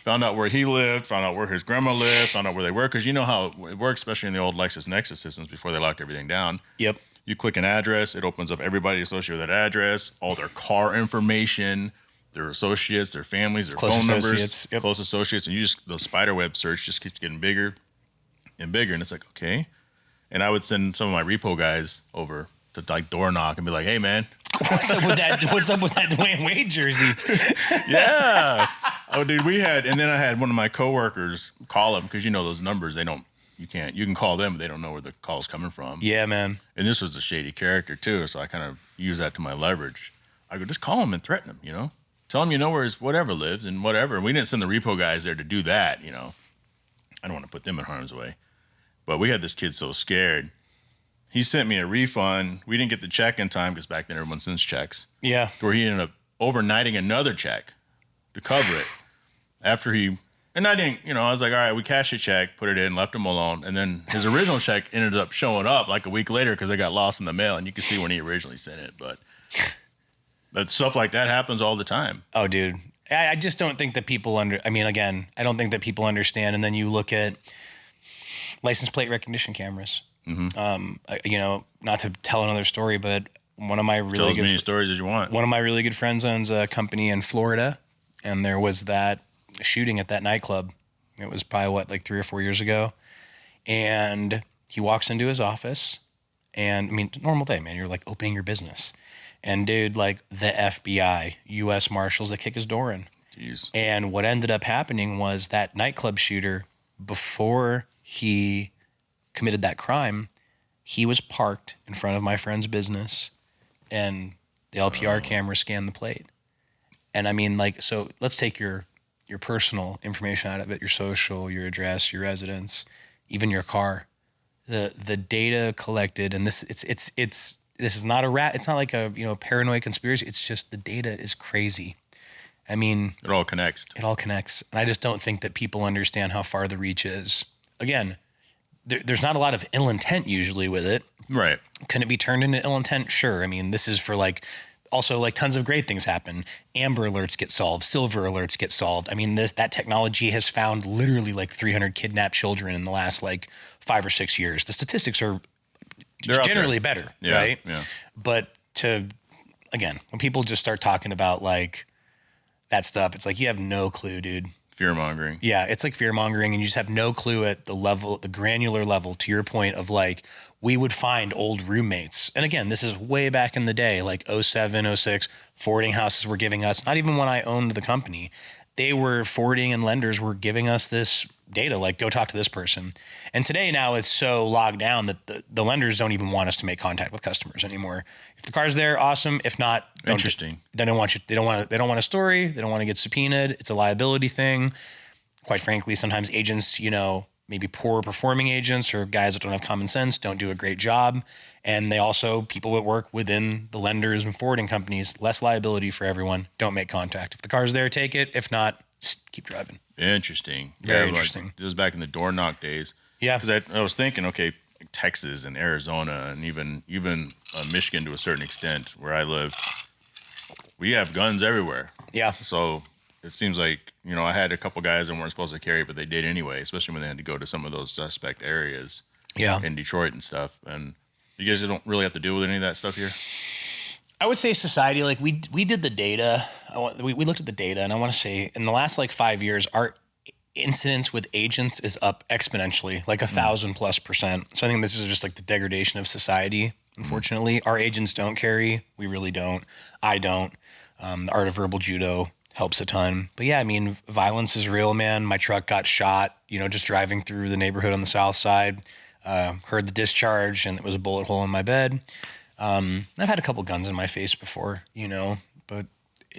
Found out where he lived, found out where his grandma lived, found out where they were. Because you know how it works, especially in the old LexisNexis systems before they locked everything down. Yep. You click an address, it opens up everybody associated with that address, all their car information, their associates, their families, their phone numbers, close associates. And the spider web search just keeps getting bigger and bigger. And it's like, okay. And I would send some of my repo guys over to like door knock and be like, "Hey, man, What's up with that Dwayne Wade jersey? yeah." Oh, dude, and then I had one of my coworkers call him because those numbers you can call them, but they don't know where the call's coming from. Yeah, man. And this was a shady character too, so I kind of use that to my leverage. I go, just call him and threaten him, tell him where his whatever lives and whatever. We didn't send the repo guys there to do that, I don't want to put them in harm's way. But we had this kid so scared. He sent me a refund. We didn't get the check in time because back then everyone sends checks. Yeah. Where he ended up overnighting another check to cover it. After and I didn't, I was like, all right, we cashed a check, put it in, left him alone. And then his original check ended up showing up like a week later because it got lost in the mail. And you can see when he originally sent it. But stuff like that happens all the time. Oh, dude. I just don't think that people I don't think that people understand. And then you look at license plate recognition cameras. Mm-hmm. Not to tell another story, but one of my Tell as many stories as you want. One of my really good friends owns a company in Florida, and there was that shooting at that nightclub. It was probably 3 or 4 years ago, and he walks into his office, and normal day, man. You're like opening your business, and dude, like the FBI, U.S. Marshals, that kick his door in. Jeez. And what ended up happening was that nightclub shooter, before he committed that crime, he was parked in front of my friend's business, and the LPR camera scanned the plate. And so let's take your personal information out of it, your social, your address, your residence, even your car. The data collected, and this is not it's not like a paranoid conspiracy. It's just the data is crazy. It all connects. It all connects. And I just don't think that people understand how far the reach is. Again, there's not a lot of ill intent usually with it. Right. Can it be turned into ill intent? Sure. This is for also tons of great things happen. Amber alerts get solved. Silver alerts get solved. That technology has found literally 300 kidnapped children in the last 5 or 6 years. The statistics are generally better, yeah, right? Yeah. But when people just start talking about that stuff, it's you have no clue, dude. Fear mongering. Yeah, it's like fear mongering, and you just have no clue at the granular level, to your point of we would find old roommates. And again, this is way back in the day, 07, 06, forwarding houses were giving us, not even when I owned the company, they were forwarding and lenders were giving us this data, go talk to this person. And today now it's so logged down that the lenders don't even want us to make contact with customers anymore. If the car's there, awesome. If not, interesting. They don't want you. They don't want a story. They don't want to get subpoenaed. It's a liability thing. Quite frankly, sometimes agents, maybe poor performing agents or guys that don't have common sense don't do a great job. And they also, people that work within the lenders and forwarding companies, less liability for everyone. Don't make contact. If the car's there, take it. If not, keep driving. Interesting. Very interesting. It was back in the door knock days. Yeah. Because I was thinking, okay, Texas and Arizona and even Michigan to a certain extent where I live, we have guns everywhere. Yeah. So it seems like, I had a couple guys that weren't supposed to carry, but they did anyway, especially when they had to go to some of those suspect areas. Yeah. In Detroit and stuff. And you guys don't really have to deal with any of that stuff here? I would say society, we did the data. We looked at the data, and I want to say in the last 5 years, our incidence with agents is up exponentially, 1,000+%. So I think this is just the degradation of society. Unfortunately, our agents don't carry. We really don't. I don't. The art of verbal judo helps a ton. But yeah, violence is real, man. My truck got shot, just driving through the neighborhood on the south side. Heard the discharge, and it was a bullet hole in my bed. I've had a couple guns in my face before, but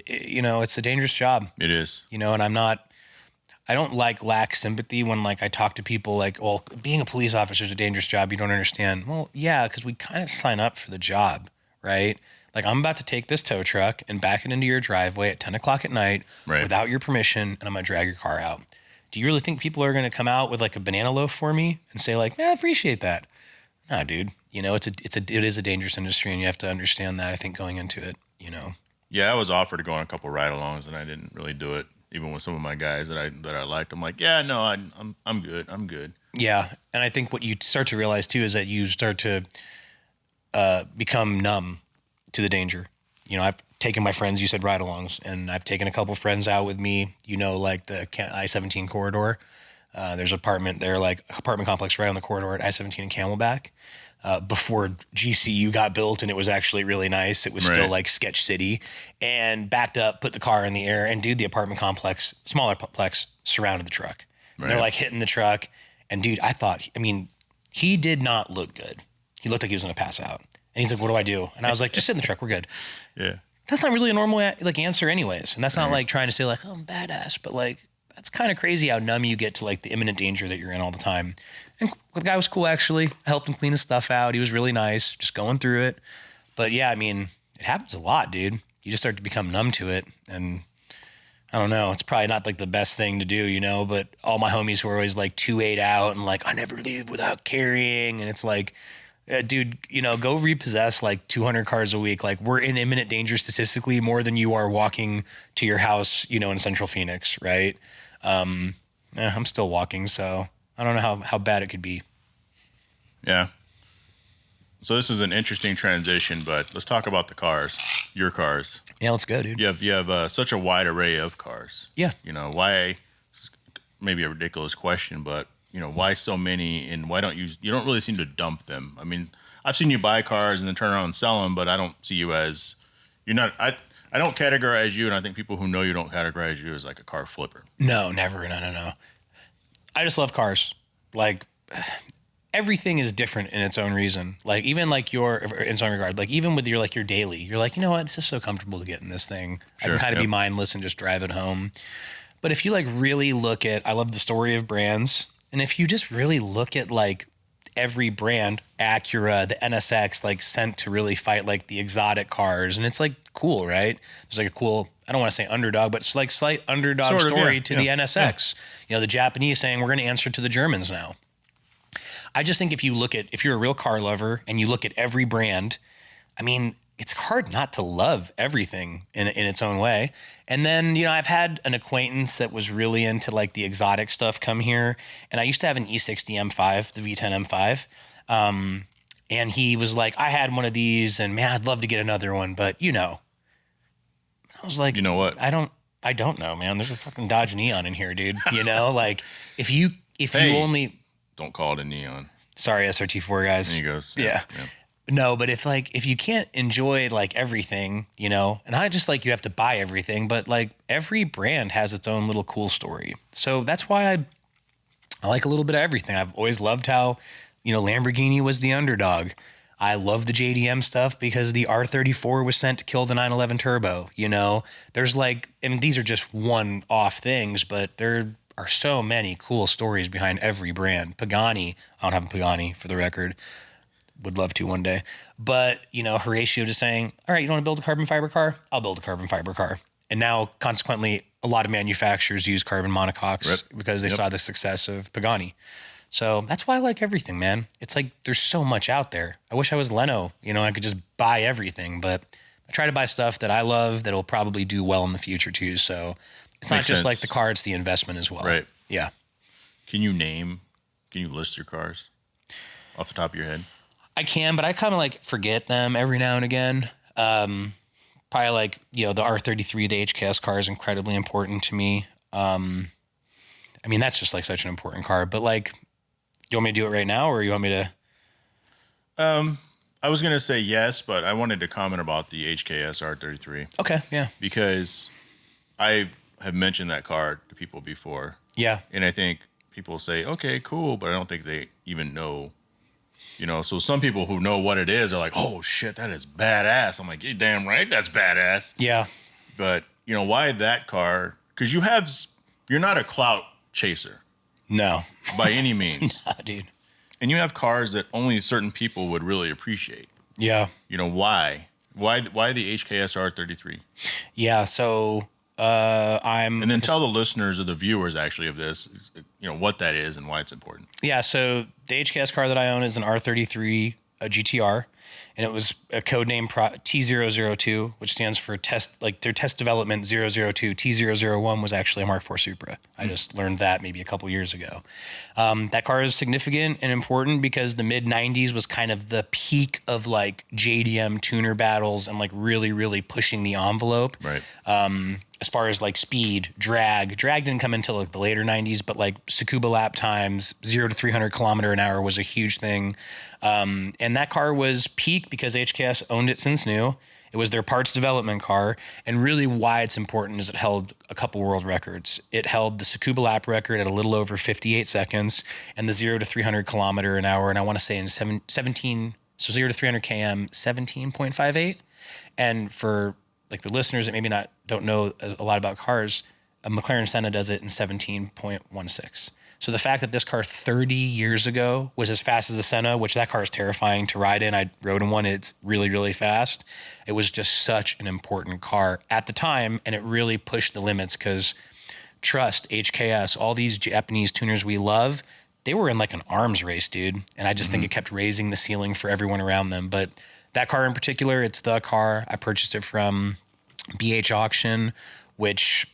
it's a dangerous job. It is. And I don't lack sympathy when I talk to people well, being a police officer is a dangerous job. You don't understand. Well, yeah, because we kind of sign up for the job, right? I'm about to take this tow truck and back it into your driveway at 10 o'clock at night without your permission, and I'm going to drag your car out. Do you really think people are going to come out with a banana loaf for me and say I appreciate that? Nah, dude. It is a dangerous industry, and you have to understand that, I think, going into it, Yeah, I was offered to go on a couple ride-alongs, and I didn't really do it. Even with some of my guys that I liked, I'm yeah, no, I'm good. I'm good. Yeah, and I think what you start to realize too is that you start to become numb to the danger. I've taken my friends. You said ride-alongs, and I've taken a couple friends out with me. The I-17 corridor. There's an apartment there, like apartment complex right on the corridor at I-17 and Camelback. Before GCU got built and it was actually really nice. It was still like Sketch City, and backed up, put the car in the air, and dude, the apartment complex, smaller complex, surrounded the truck. And they're like hitting the truck. And dude, he did not look good. He looked like he was going to pass out. And he's like, what do I do? And I was like, just sit in the truck. We're good. Yeah. That's not really a normal like answer anyways. And that's not like trying to say like, oh, I'm badass, but like, that's kind of crazy how numb you get to like the imminent danger that you're in all the time. And the guy was cool, actually. I helped him clean the stuff out. He was really nice, just going through it. But yeah, I mean, it happens a lot, dude. You just start to become numb to it. And I don't know, it's probably not like the best thing to do, you know, but all my homies who are always like 2-8 out and like, I never leave without carrying. And it's like, dude, you know, go repossess like 200 cars a week. Like, we're in imminent danger statistically more than you are walking to your house, you know, in Central Phoenix, right? I'm still walking, so I don't know how bad it could be. Yeah. So this is an interesting transition, but let's talk about the cars, your cars. Yeah, let's go, dude. You have such a wide array of cars. Yeah. You know, why, maybe a ridiculous question, but, you know, why so many, and why don't you don't really seem to dump them? I mean, I've seen you buy cars and then turn around and sell them, but I don't see you as, you're not, I don't categorize you, and I think people who know you don't categorize you as like a car flipper. No, never. No. I just love cars. Like, everything is different in its own reason. Like, even like in its own regard, like even with your daily, you're like, you know what? It's just so comfortable to get in this thing. Sure, I can kind of be mindless and just drive it home. But if you like really look at, I love the story of brands. And if you just really look at like every brand, Acura, the NSX, like sent to really fight like the exotic cars. And it's like cool, right? There's like a cool, I don't want to say underdog, but it's like slight underdog story to the NSX. You know, the Japanese saying we're going to answer to the Germans now. I just think if you're a real car lover and you look at every brand, I mean, it's hard not to love everything in its own way. And then, you know, I've had an acquaintance that was really into like the exotic stuff come here. And I used to have an E60 M5, the V10 M5. And he was like, I had one of these and man, I'd love to get another one. But you know, I was like, you know what? I don't know, man. There's a fucking Dodge Neon in here, dude. You know, like if you only, don't call it a Neon. Sorry, SRT-4 guys. There he goes. Yeah. No, but if you can't enjoy like everything, you know, and not just like you have to buy everything, but like every brand has its own little cool story. So that's why I like a little bit of everything. I've always loved how, you know, Lamborghini was the underdog. I love the JDM stuff because the R34 was sent to kill the 911 Turbo. You know, there's like, I mean, these are just one-off things, but there are so many cool stories behind every brand. Pagani, I don't have a Pagani for the record. Would love to one day. But, you know, Horatio just saying, all right, you want to build a carbon fiber car? I'll build a carbon fiber car. And now, consequently, a lot of manufacturers use carbon monocoques because they saw the success of Pagani. So that's why I like everything, man. It's like there's so much out there. I wish I was Leno. You know, I could just buy everything. But I try to buy stuff that I love that'll probably do well in the future, too. So it's not just like the car, it's the investment as well. Right. Yeah. Can you list your cars off the top of your head? I can, but I kind of like forget them every now and again. Probably like, you know, the R33, the HKS car is incredibly important to me. I mean, that's just like such an important car, but like, you want me to do it right now or you want me to? I was going to say yes, but I wanted to comment about the HKS R33. Okay. Yeah. Because I have mentioned that car to people before. Yeah. And I think people say, okay, cool, but I don't think they even know. You know, so some people who know what it is are like, oh, shit, that is badass. I'm like, you're damn right, that's badass. Yeah. But, you know, why that car? Because you're not a clout chaser. No. By any means. Nah, dude. And you have cars that only certain people would really appreciate. Yeah. You know, why? Why the HKS R33? Yeah, so And then tell the listeners or the viewers actually of this, you know, what that is and why it's important. Yeah, so the HKS car that I own is an R33 GTR, and it was a codename T002, which stands for their test development 002. T001 was actually a Mark IV Supra. I just learned that maybe a couple years ago. That car is significant and important because the mid 90s was kind of the peak of like JDM tuner battles and like really, really pushing the envelope. Right. as far as like speed, drag didn't come until like the later 90s, but like Tsukuba lap times, 0 to 300 kilometer an hour was a huge thing. And that car was peak because HKS owned it since new. It was their parts development car. And really why it's important is it held a couple world records. It held the Tsukuba lap record at a little over 58 seconds and the 0 to 300 kilometer an hour. And I want to say in 17, so 0 to 300 km, 17.58. And for like the listeners that maybe don't know a lot about cars, a McLaren Senna does it in 17.16. So the fact that this car 30 years ago was as fast as the Senna, which that car is terrifying to ride in. I rode in one. It's really, really fast. It was just such an important car at the time. And it really pushed the limits because trust, HKS, all these Japanese tuners we love, they were in like an arms race, dude. And I just think it kept raising the ceiling for everyone around them. But that car in particular, it's the car. I purchased it from BH Auction, which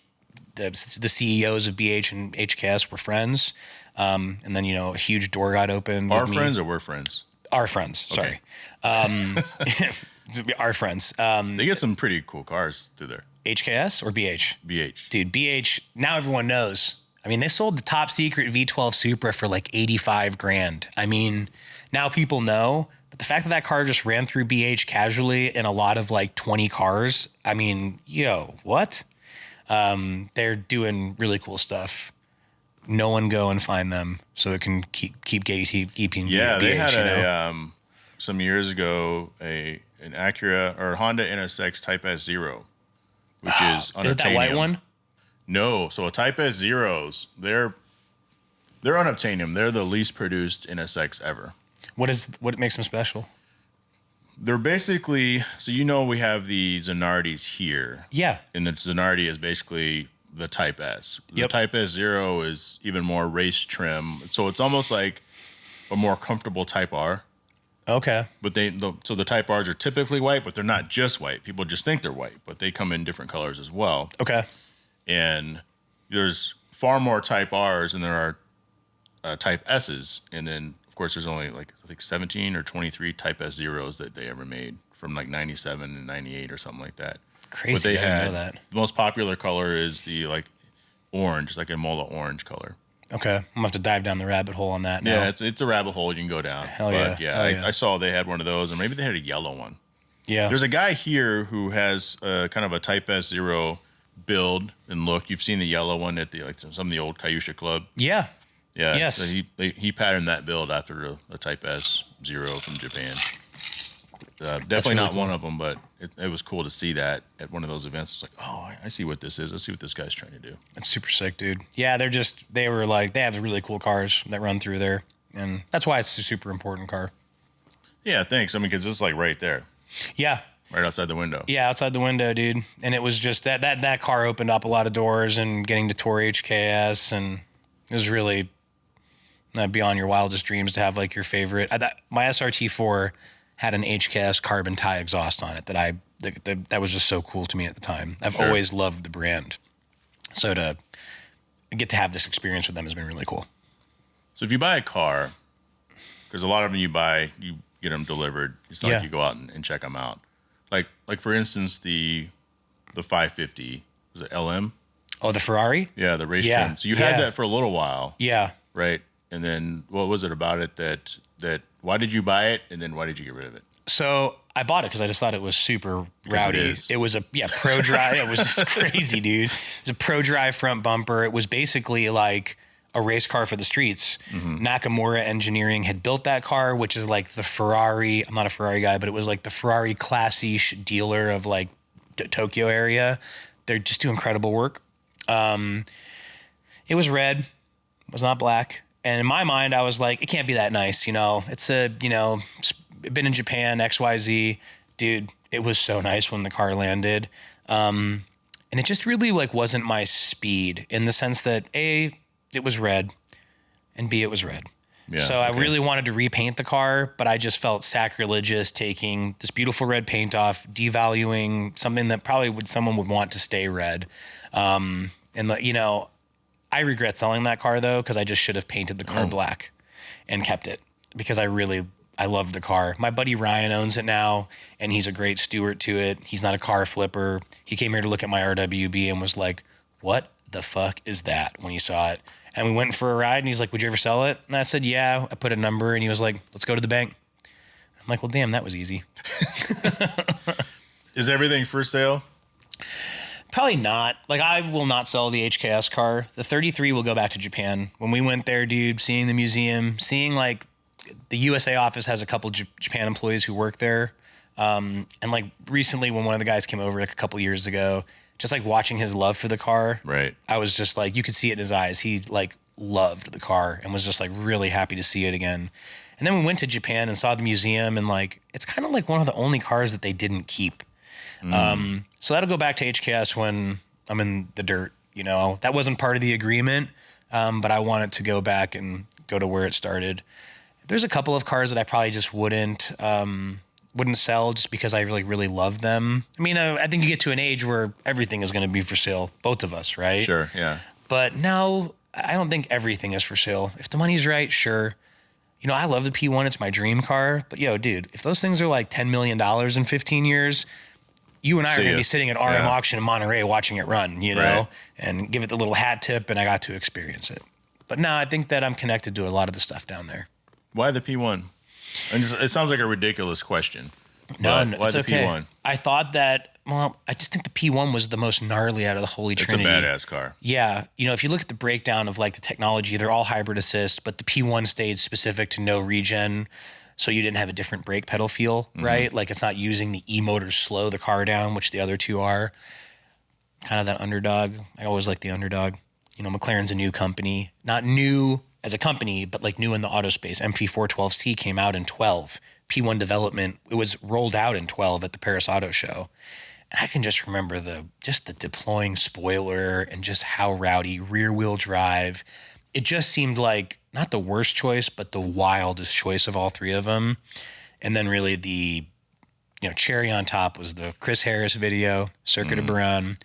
the CEOs of BH and HKS were friends. And then, a huge door got opened. Our friends or we're friends? Our friends, sorry. Our friends. They get some pretty cool cars through there. HKS or BH? BH. Dude, BH, now everyone knows. I mean, they sold the top secret V12 Supra for like 85 grand. I mean, now people know. But the fact that that car just ran through BH casually in a lot of like 20 cars, I mean, what? They're doing really cool stuff. No one go and find them so it can keep keeping. Yeah, BH, they had some years ago an Acura or Honda NSX Type S Zero, which is unobtainium. Is it that white one? No, so a Type S Zeros, they're unobtainium. They're the least produced NSX ever. What makes them special? They're basically, so we have the Zanardi's here. Yeah. And the Zanardi is basically the Type S. The Yep. Type S Zero is even more race trim. So it's almost like a more comfortable Type R. Okay. But so the Type Rs are typically white, but they're not just white. People just think they're white, but they come in different colors as well. Okay. And there's far more Type Rs than there are Type S's. And then, of course, there's only like, I think 17 or 23 Type S Zeros that they ever made from like 97 and 98 or something like that. Crazy. But they I didn't had, know that. the most popular color is the like orange, it's like a Mola orange color. Okay. I'm gonna have to dive down the rabbit hole on that now. Yeah, it's a rabbit hole you can go down. Hell But yeah. Hell yeah. I saw they had one of those, and maybe they had a yellow one. Yeah. There's a guy here who has kind of a Type S Zero build and look. You've seen the yellow one at some of the old Kyusha Club. Yeah. Yeah. Yes. So he patterned that build after a Type S Zero from Japan. Definitely really not cool. one of them, but it was cool to see that at one of those events. It's like, oh, I see what this is. I see what this guy's trying to do. That's super sick, dude. Yeah, they have really cool cars that run through there. And that's why it's a super important car. Yeah, thanks. I mean, because it's like right there, Yeah. right outside the window. Yeah, outside the window, dude. And it was just that car opened up a lot of doors and getting to tour HKS. And it was really beyond your wildest dreams to have like your favorite. My SRT-4 had an HKS carbon tie exhaust on it that was just so cool to me at the time. I've Sure. always loved the brand. So to get to have this experience with them has been really cool. So if you buy a car, because a lot of them you get them delivered. It's not Yeah. like you go out and check them out. Like for instance, the 550, was it LM? Oh, the Ferrari? Yeah, the race Yeah. trim. So you had Yeah. that for a little while, Yeah. right? And then what was it about it that why did you buy it, and then why did you get rid of it? So I bought it because I just thought it was super rowdy. it It was a pro drive. It was just crazy, dude. It's a pro drive front bumper. It was basically like a race car for the streets. Nakamura Engineering had built that car, which is like the Ferrari. I'm not a Ferrari guy, but it was like the Ferrari classy dealer of like Tokyo area. They just do incredible work. It was red, it was not black. And in my mind, I was like, it can't be that nice. It's been in Japan, XYZ. Dude, it was so nice when the car landed. And it just really like wasn't my speed in the sense that A, it was red, and B, it was red. Yeah, so I okay. really wanted to repaint the car, but I just felt sacrilegious taking this beautiful red paint off, devaluing something that probably someone would want to stay red. I regret selling that car though, because I just should have painted the car black and kept it, because I I love the car. My buddy Ryan owns it now, and he's a great steward to it. He's not a car flipper. He came here to look at my RWB and was like, what the fuck is that, when he saw it? And we went for a ride, and he's like, would you ever sell it? And I said, yeah. I put a number, and he was like, let's go to the bank. I'm like, well, damn, that was easy. Is everything for sale? Probably not. Like, I will not sell the HKS car. The 33 will go back to Japan. When we went there, dude, seeing the museum, seeing like the USA office has a couple Japan employees who work there. And like recently when one of the guys came over like a couple years ago, just like watching his love for the car. Right. I was just like, you could see it in his eyes. He like loved the car and was just like really happy to see it again. And then we went to Japan and saw the museum, and like, it's kind of like one of the only cars that they didn't keep. So that'll go back to HKS when I'm in the dirt, you know. That wasn't part of the agreement, but I want it to go back and go to where it started. There's a couple of cars that I probably just wouldn't sell just because I really love them. I mean, I think you get to an age where everything is going to be for sale, both of us, right? Sure, yeah. But no, I don't think everything is for sale. If the money's right, sure. You know, I love the P1. It's my dream car. But, dude, if those things are like $10 million in 15 years, you and I are going to be sitting at RM auction in Monterey watching it run, you know, and give it the little hat tip, and I got to experience it. But no, I think that I'm connected to a lot of the stuff down there. Why the P1? And it sounds like a ridiculous question. No, why it's the okay. P1? I thought that, well, I just think the P1 was the most gnarly out of the Holy Trinity. It's a badass car. Yeah. You know, if you look at the breakdown of like the technology, they're all hybrid assist, but the P1 stayed specific to no regen. So you didn't have a different brake pedal feel, right? Like it's not using the E-motor to slow the car down, which the other two are. Kind of that underdog. I always like the underdog. You know, McLaren's a new company. Not new as a company, but like new in the auto space. MP412C came out in 12. P1 development, it was rolled out in 12 at the Paris Auto Show. And I can just remember the deploying spoiler and just how rowdy, rear wheel drive. It just seemed like not the worst choice, but the wildest choice of all three of them. And then really the, cherry on top was the Chris Harris video, Circuit of Bahrain,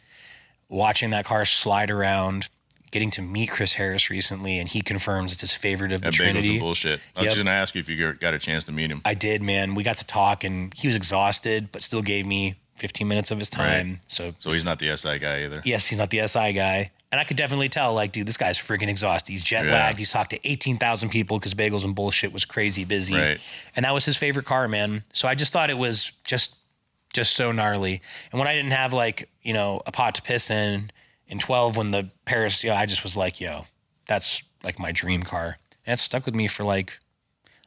watching that car slide around, getting to meet Chris Harris recently, and he confirms it's his favorite of the Trinity. Bagels bullshit. I was just going to ask you if you got a chance to meet him. I did, man. We got to talk, and he was exhausted, but still gave me 15 minutes of his time. Right. So he's not the SI guy either. Yes, he's not the SI guy. And I could definitely tell, like, dude, this guy's freaking exhausted. He's jet lagged. He's talked to 18,000 people because Bagels and Bullshit was crazy busy. Right. And that was his favorite car, man. So I just thought it was just so gnarly. And when I didn't have, like, a pot to piss in 12 when the Paris, I just was like, that's like my dream car. And it stuck with me for like,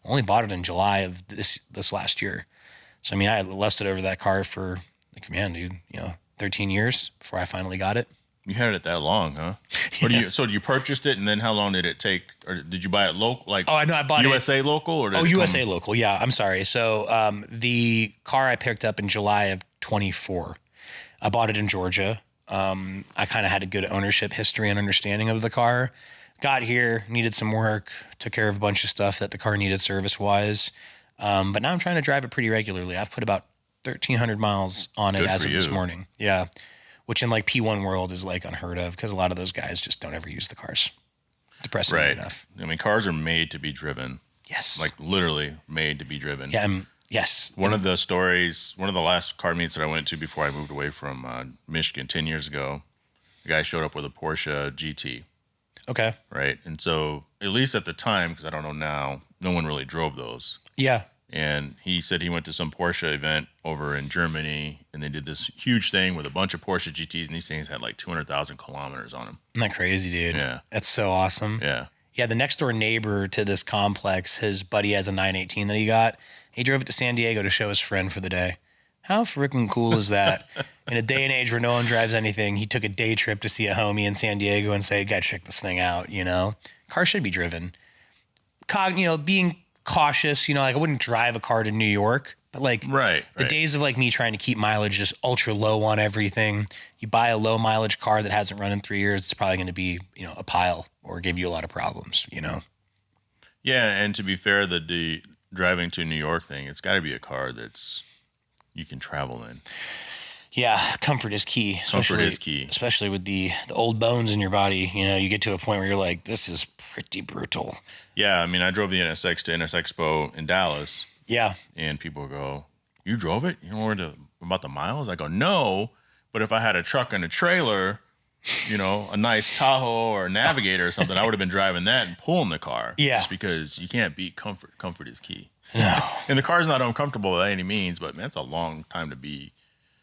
I only bought it in July of this last year. So, I mean, I lusted over that car for like, man, dude, 13 years before I finally got it. You had it that long, huh? So you purchased it, and then how long did it take? Or did you buy it local? Like, I know I bought USA local, or USA local? Yeah, I'm sorry. So the car I picked up in July of 24. I bought it in Georgia. I kind of had a good ownership history and understanding of the car. Got here, needed some work, took care of a bunch of stuff that the car needed service-wise. But now I'm trying to drive it pretty regularly. I've put about 1,300 miles on it as of this morning. Yeah. Which in like P1 world is like unheard of because a lot of those guys just don't ever use the cars. Depressingly enough. I mean, cars are made to be driven. Yes. Like literally made to be driven. Yeah. Yes. One of the last car meets that I went to before I moved away from Michigan 10 years ago, the guy showed up with a Porsche GT. Okay. Right. And so at least at the time, because I don't know now, no one really drove those. Yeah. And he said he went to some Porsche event over in Germany, and they did this huge thing with a bunch of Porsche GTs, and these things had like 200,000 kilometers on them. Isn't that crazy, dude? Yeah. That's so awesome. Yeah. Yeah, the next door neighbor to this complex, his buddy has a 918 that he got. He drove it to San Diego to show his friend for the day. How freaking cool is that? In a day and age where no one drives anything, he took a day trip to see a homie in San Diego and say, "Gotta check this thing out." Car should be driven. Being cautious. Like I wouldn't drive a car to New York, but like the days of like me trying to keep mileage just ultra low on everything. You buy a low mileage car that hasn't run in 3 years, it's probably going to be a pile or give you a lot of problems. Yeah, and to be fair, the driving to New York thing, it's got to be a car that's you can travel in. Yeah, comfort is key. Especially with the old bones in your body. You get to a point where you're like, this is pretty brutal. Yeah, I mean, I drove the NSX to NS Expo in Dallas, Yeah. And people go, "You drove it? You know about the miles?" I go, "No, but if I had a truck and a trailer, a nice Tahoe or a Navigator or something, I would have been driving that and pulling the car." Yeah. Just because you can't beat comfort. Comfort is key. No. And the car's not uncomfortable by any means, but man, it's a long time to be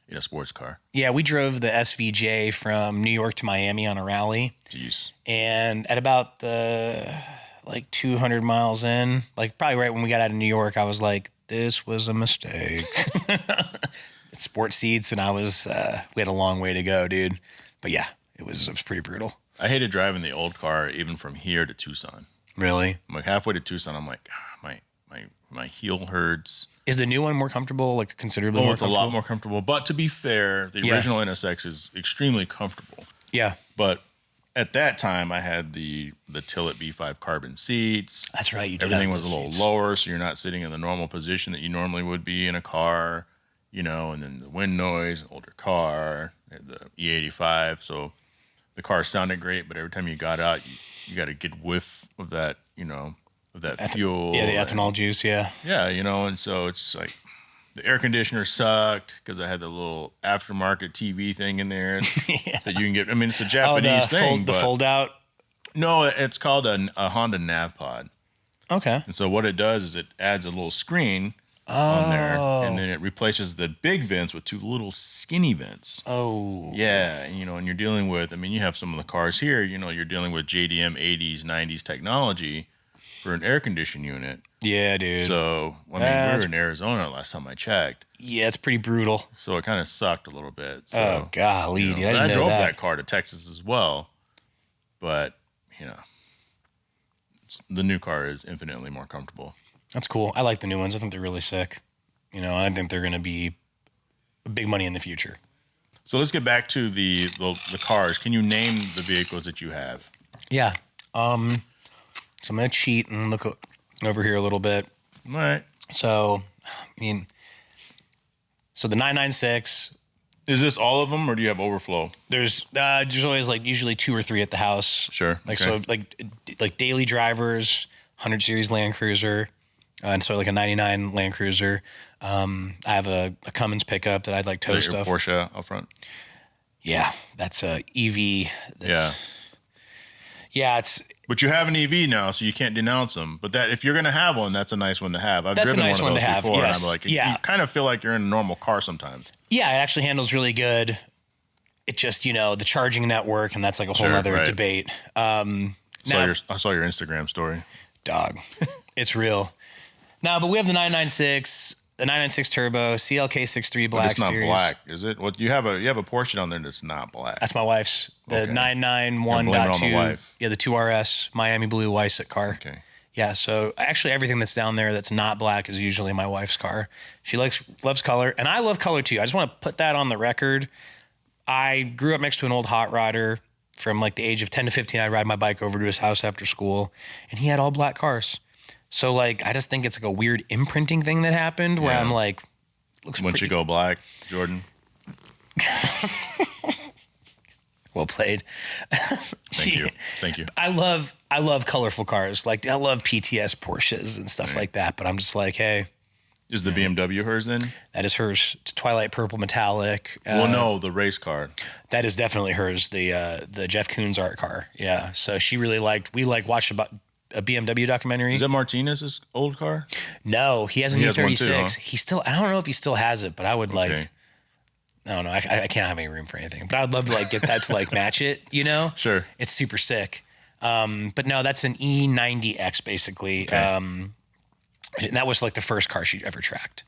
in a sports car. Yeah, we drove the SVJ from New York to Miami on a rally. Jeez. And at about the 200 miles in, probably right when we got out of New York, I was like, this was a mistake. Sports seats, and we had a long way to go, dude. But yeah, it was pretty brutal. I hated driving the old car even from here to Tucson. Really? I'm like halfway to Tucson, I'm like, my heel hurts. Is the new one more comfortable, considerably more comfortable? It's a lot more comfortable. But to be fair, the original NSX is extremely comfortable. Yeah. But at that time, I had the Tillet B5 carbon seats. That's right. You did. Everything was a little lower, so you're not sitting in the normal position that you normally would be in a car, and then the wind noise, older car, the E85. So the car sounded great, but every time you got out, you got a good whiff of that, of that fuel. Yeah, the ethanol juice, yeah. Yeah, and so it's like the air conditioner sucked because I had the little aftermarket TV thing in there that you can get. I mean, it's a Japanese thing. The fold out? No, it's called a Honda Nav Pod. Okay. And so what it does is it adds a little screen on there, and then it replaces the big vents with two little skinny vents. Oh. Yeah, and you're dealing with, you have some of the cars here, you're dealing with JDM 80s, 90s technology for an air conditioning unit. Yeah, dude. So, we were in Arizona last time I checked. Yeah, it's pretty brutal. So it kind of sucked a little bit. So, oh, golly, dude. I drove that car to Texas as well. But, the new car is infinitely more comfortable. That's cool. I like the new ones. I think they're really sick. And I think they're going to be big money in the future. So let's get back to the cars. Can you name the vehicles that you have? Yeah. So I'm going to cheat and look over here a little bit. All right. So, so the 996. Is this all of them, or do you have overflow? There's always usually 2 or 3 at the house. Sure. So daily drivers, 100 series Land Cruiser, and so a 99 Land Cruiser. I have a Cummins pickup that I'd tow Is that stuff. your Porsche up front? Yeah, that's a EV. Yeah, it's. But you have an EV now, so you can't denounce them. But that if you're going to have one, that's a nice one to have. I've driven one of those before, and I'm like, you kind of feel like you're in a normal car sometimes. Yeah, it actually handles really good. It just, the charging network, and that's a whole other debate. I saw your Instagram story. Dog, it's real. No, but we have the 996. The 996 Turbo, CLK63 Black Series. It's not Series. black, is it? What you have a Porsche down there that's not black. That's my wife's. The 991.2. Yeah, the 2RS Miami Blue Weissett car. Okay. Yeah, so actually everything that's down there that's not black is usually my wife's car. She loves color, and I love color too. I just want to put that on the record. I grew up next to an old hot rodder. From the age of 10 to 15, I'd ride my bike over to his house after school, and he had all black cars. So I just think it's a weird imprinting thing that happened where I'm looks Once you go black, Jordan. Well played. Thank you. I love colorful cars. I love PTS Porsches and stuff like that. But I'm just hey. Is the BMW hers then? That is hers. It's twilight purple metallic. No, the race car. That is definitely hers. The Jeff Koons art car. Yeah. So she really watched about a BMW documentary. Is that Martinez's old car? No, he has an E36. Has one too, huh? He still, I don't know if he still has it, but I would I don't know. I can't have any room for anything, but I'd love to get that to match it, Sure. It's super sick. But no, that's an E90X basically. Okay. And that was the first car she ever tracked.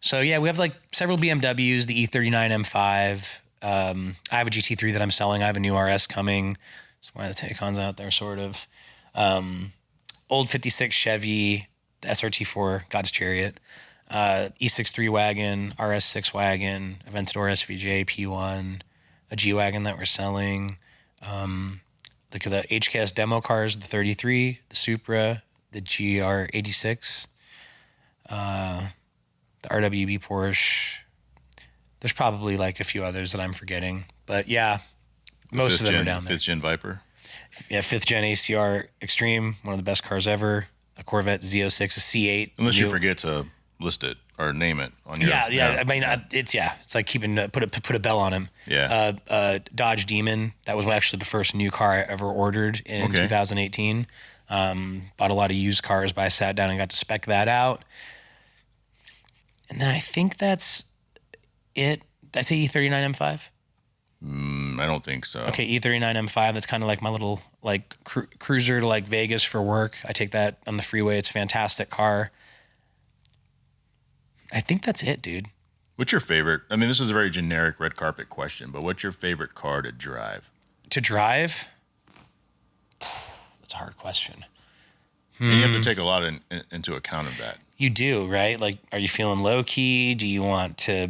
So yeah, we have several BMWs, the E39 M5. I have a GT3 that I'm selling. I have a new RS coming. It's one of the Taycons out there, sort of. Old 56 Chevy, the SRT-4, God's Chariot, E63 wagon, RS6 wagon, Aventador SVJ P1, a G-Wagon that we're selling. The HKS demo cars, the 33, the Supra, the GR86, the RWB Porsche. There's probably a few others that I'm forgetting, but yeah, most of them are down there. 5th gen Viper. Yeah, 5th gen ACR Extreme, one of the best cars ever. A Corvette Z06, a C8. Unless you forget to list it or name it on your. Yeah. I mean, it's like keeping put a bell on him. Yeah. Dodge Demon. That was actually the first new car I ever ordered in 2018. Bought a lot of used cars, but I sat down and got to spec that out. And then I think that's it. Did I say E39 M5? I don't think so. Okay, E39 M5. That's kind of like my little like cruiser to like Vegas for work. I take that on the freeway. It's a fantastic car. I think that's it, dude. What's your favorite? I mean, this is a very generic red carpet question, but what's your favorite car to drive? To drive? That's a hard question. And you have to take a lot into account of that. You do, right? Like, are you feeling low key? Do you want to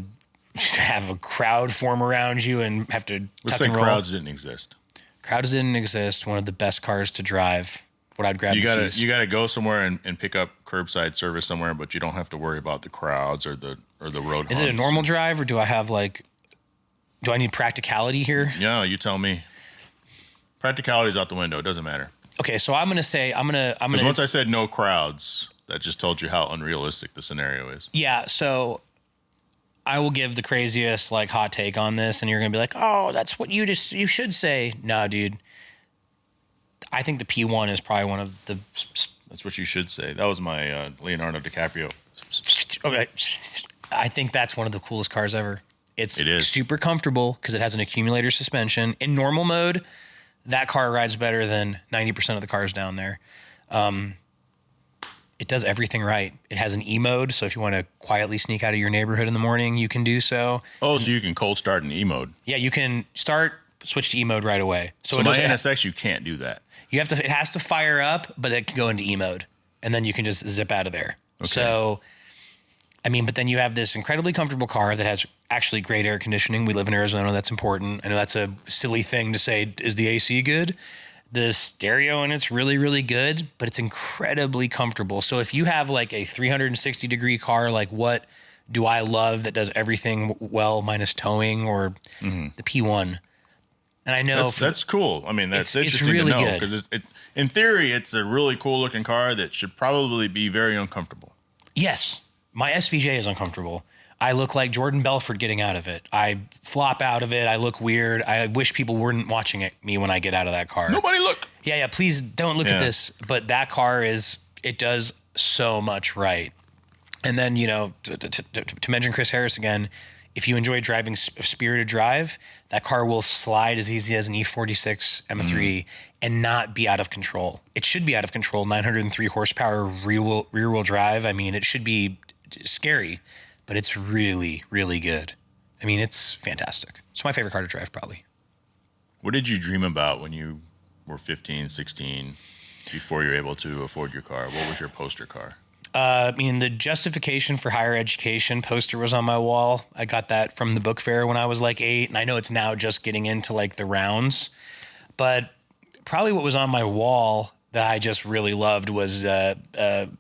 have a crowd form around you and have to Let's say crowds didn't exist. Crowds didn't exist. One of the best cars to drive. What I'd grab. You gotta go somewhere and pick up curbside service somewhere, but you don't have to worry about the crowds or the road. Is it a normal drive or do I need practicality here? Yeah, you tell me. Practicality's out the window. It doesn't matter. Okay, so I'm gonna. Once I said no crowds, that just told you how unrealistic the scenario is. Yeah, so I will give the craziest like hot take on this, and you're gonna be like, "Oh, that's what you should say." No, dude. I think the P1 is probably one of the. That's what you should say. That was my Leonardo DiCaprio. Okay, I think that's one of the coolest cars ever. It is super comfortable because it has an accumulator suspension. In normal mode, that car rides better than 90% of the cars down there. It does everything right. It has an E mode, so if you want to quietly sneak out of your neighborhood in the morning, you can do so. Oh, so you can cold start in E mode. Yeah, you can switch to E mode right away. So my NSX, you can't do that. It has to fire up, but it can go into E mode, and then you can just zip out of there. Okay. So, I mean, but then you have this incredibly comfortable car that has actually great air conditioning. We live in Arizona. That's important. I know that's a silly thing to say. Is the AC good? The stereo in it's really, really good, but it's incredibly comfortable. So if you have like a 360 degree car, like what do I love that does everything well minus towing or the P1? And I know that's cool. I mean, that's interesting really to know good. because in theory, it's a really cool looking car that should probably be very uncomfortable. Yes, my SVJ is uncomfortable. I look like Jordan Belfort getting out of it. I flop out of it. I look weird. I wish people weren't watching me when I get out of that car. Nobody look. Yeah. Please don't look at this. But that car it does so much right. And then, to mention Chris Harris again, if you enjoy driving Spirited Drive, that car will slide as easy as an E46 M3 and not be out of control. It should be out of control. 903 horsepower rear wheel drive. I mean, it should be scary. But it's really, really good. I mean, it's fantastic. It's my favorite car to drive, probably. What did you dream about when you were 15, 16, before you were able to afford your car? What was your poster car? I mean, the justification for higher education poster was on my wall. I got that from the book fair when I was like 8. And I know it's now just getting into like the rounds. But probably what was on my wall that I just really loved was the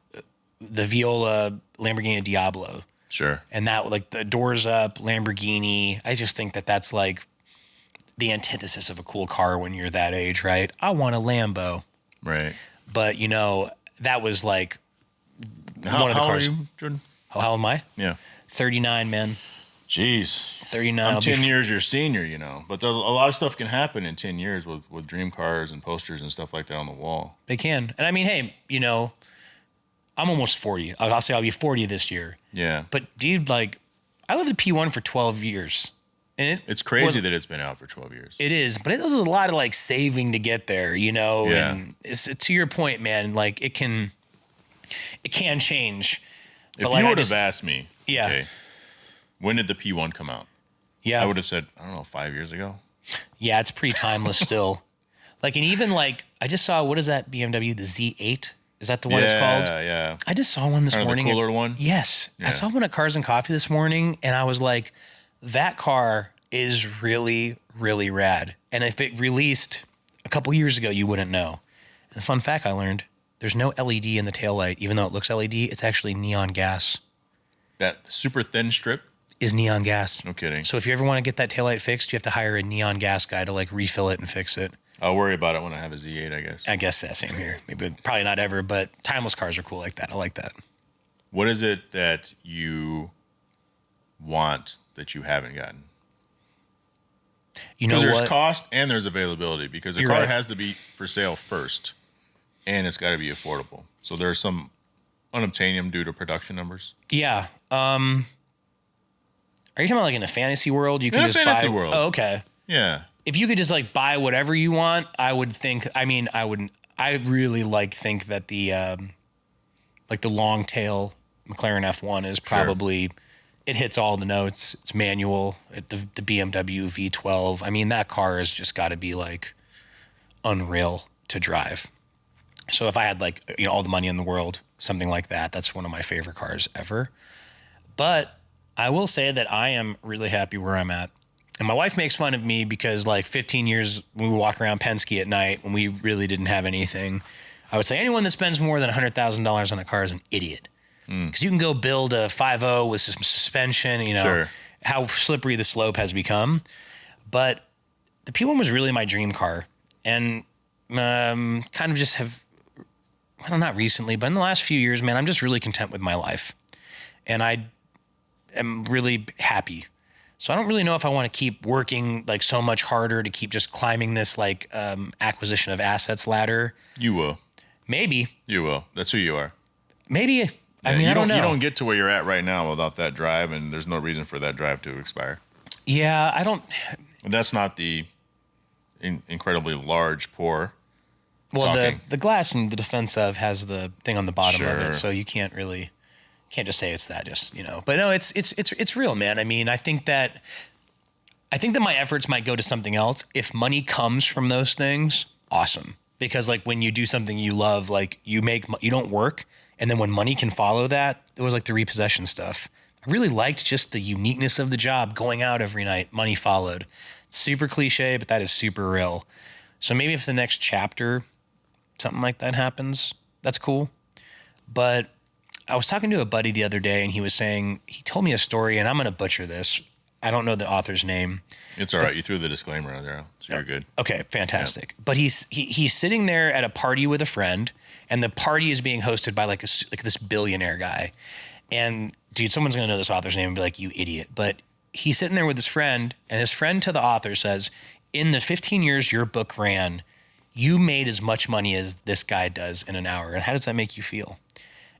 Viola Lamborghini Diablo. Sure. And that, like, the doors up, Lamborghini. I just think that that's like the antithesis of a cool car when you're that age, right? I want a Lambo. Right. But, that was like one of the cars. How old are you, Jordan? How old am I? Yeah. 39, man. Jeez. 39. I'm 10 years your senior, But there's a lot of stuff can happen in 10 years with dream cars and posters and stuff like that on the wall. They can. And I mean, hey, I'm almost 40. I'll say I'll be 40 this year. Yeah. But dude, like, I lived the P1 for 12 years. And it's crazy that it's been out for 12 years. It is, but it was a lot of like saving to get there, Yeah. And it's to your point, man, like it can change. If you would have asked me, yeah. Okay, when did the P1 come out? Yeah. I would have said, I don't know, 5 years ago. Yeah, it's pretty timeless still. Like, and even like, I just saw, what is that BMW, the Z8? Is that the one it's called? Yeah. I just saw one this morning. The cooler one? Yes. Yeah. I saw one at Cars and Coffee this morning, and I was like, that car is really, really rad. And if it released a couple years ago, you wouldn't know. And the fun fact I learned, there's no LED in the taillight. Even though it looks LED, it's actually neon gas. That super thin strip? Is neon gas. No kidding. So if you ever want to get that taillight fixed, you have to hire a neon gas guy to like refill it and fix it. I'll worry about it when I have a Z8, I guess. I guess, same here. Maybe probably not ever, but timeless cars are cool like that. I like that. What is it that you want that you haven't gotten? You know Because there's what? cost and there's availability, because a You're car right. has to be for sale first and it's got to be affordable. So there's some unobtainium due to production numbers. Yeah. Are you talking about like in a fantasy world? You In can a just fantasy buy. world. Oh, okay. Yeah. If you could just like buy whatever you want, I would think. I mean, I wouldn't. I really think that the like the long tail McLaren F1 is probably it hits all the notes. It's manual. The BMW V12. I mean, that car has just got to be like unreal to drive. So if I had like all the money in the world, something like that, that's one of my favorite cars ever. But I will say that I am really happy where I'm at. And my wife makes fun of me because like 15 years when we walk around Penske at night when we really didn't have anything, I would say anyone that spends more than $100,000 on a car is an idiot. Because you can go build a 5.0 with some suspension, how slippery the slope has become. But the P1 was really my dream car. And kind of just have, not recently, but in the last few years, man, I'm just really content with my life. And I am really happy. So I don't really know if I want to keep working like so much harder to keep just climbing this like acquisition of assets ladder. You will. Maybe. You will. That's who you are. Maybe. Yeah, I don't know. You don't get to where you're at right now without that drive, and there's no reason for that drive to expire. Yeah, I don't. And that's not the incredibly large pour. Well, talking. the glass in the defense of has the thing on the bottom of Sure. it, so you can't just say it's that, But no, it's real, man. I mean, I think that my efforts might go to something else. If money comes from those things, awesome. Because like when you do something you love, like you don't work, and then when money can follow that, it was like the repossession stuff. I really liked just the uniqueness of the job, going out every night, money followed. It's super cliche, but that is super real. So maybe if the next chapter, something like that happens, that's cool. But I was talking to a buddy the other day, and he told me a story, and I'm going to butcher this. I don't know the author's name. It's all right. You threw the disclaimer out there, so you're good. Okay, fantastic. Yeah. But he's sitting there at a party with a friend, and the party is being hosted by like this billionaire guy. And dude, someone's going to know this author's name and be like, you idiot. But he's sitting there with his friend, and his friend to the author says, in the 15 years your book ran, you made as much money as this guy does in an hour. And how does that make you feel?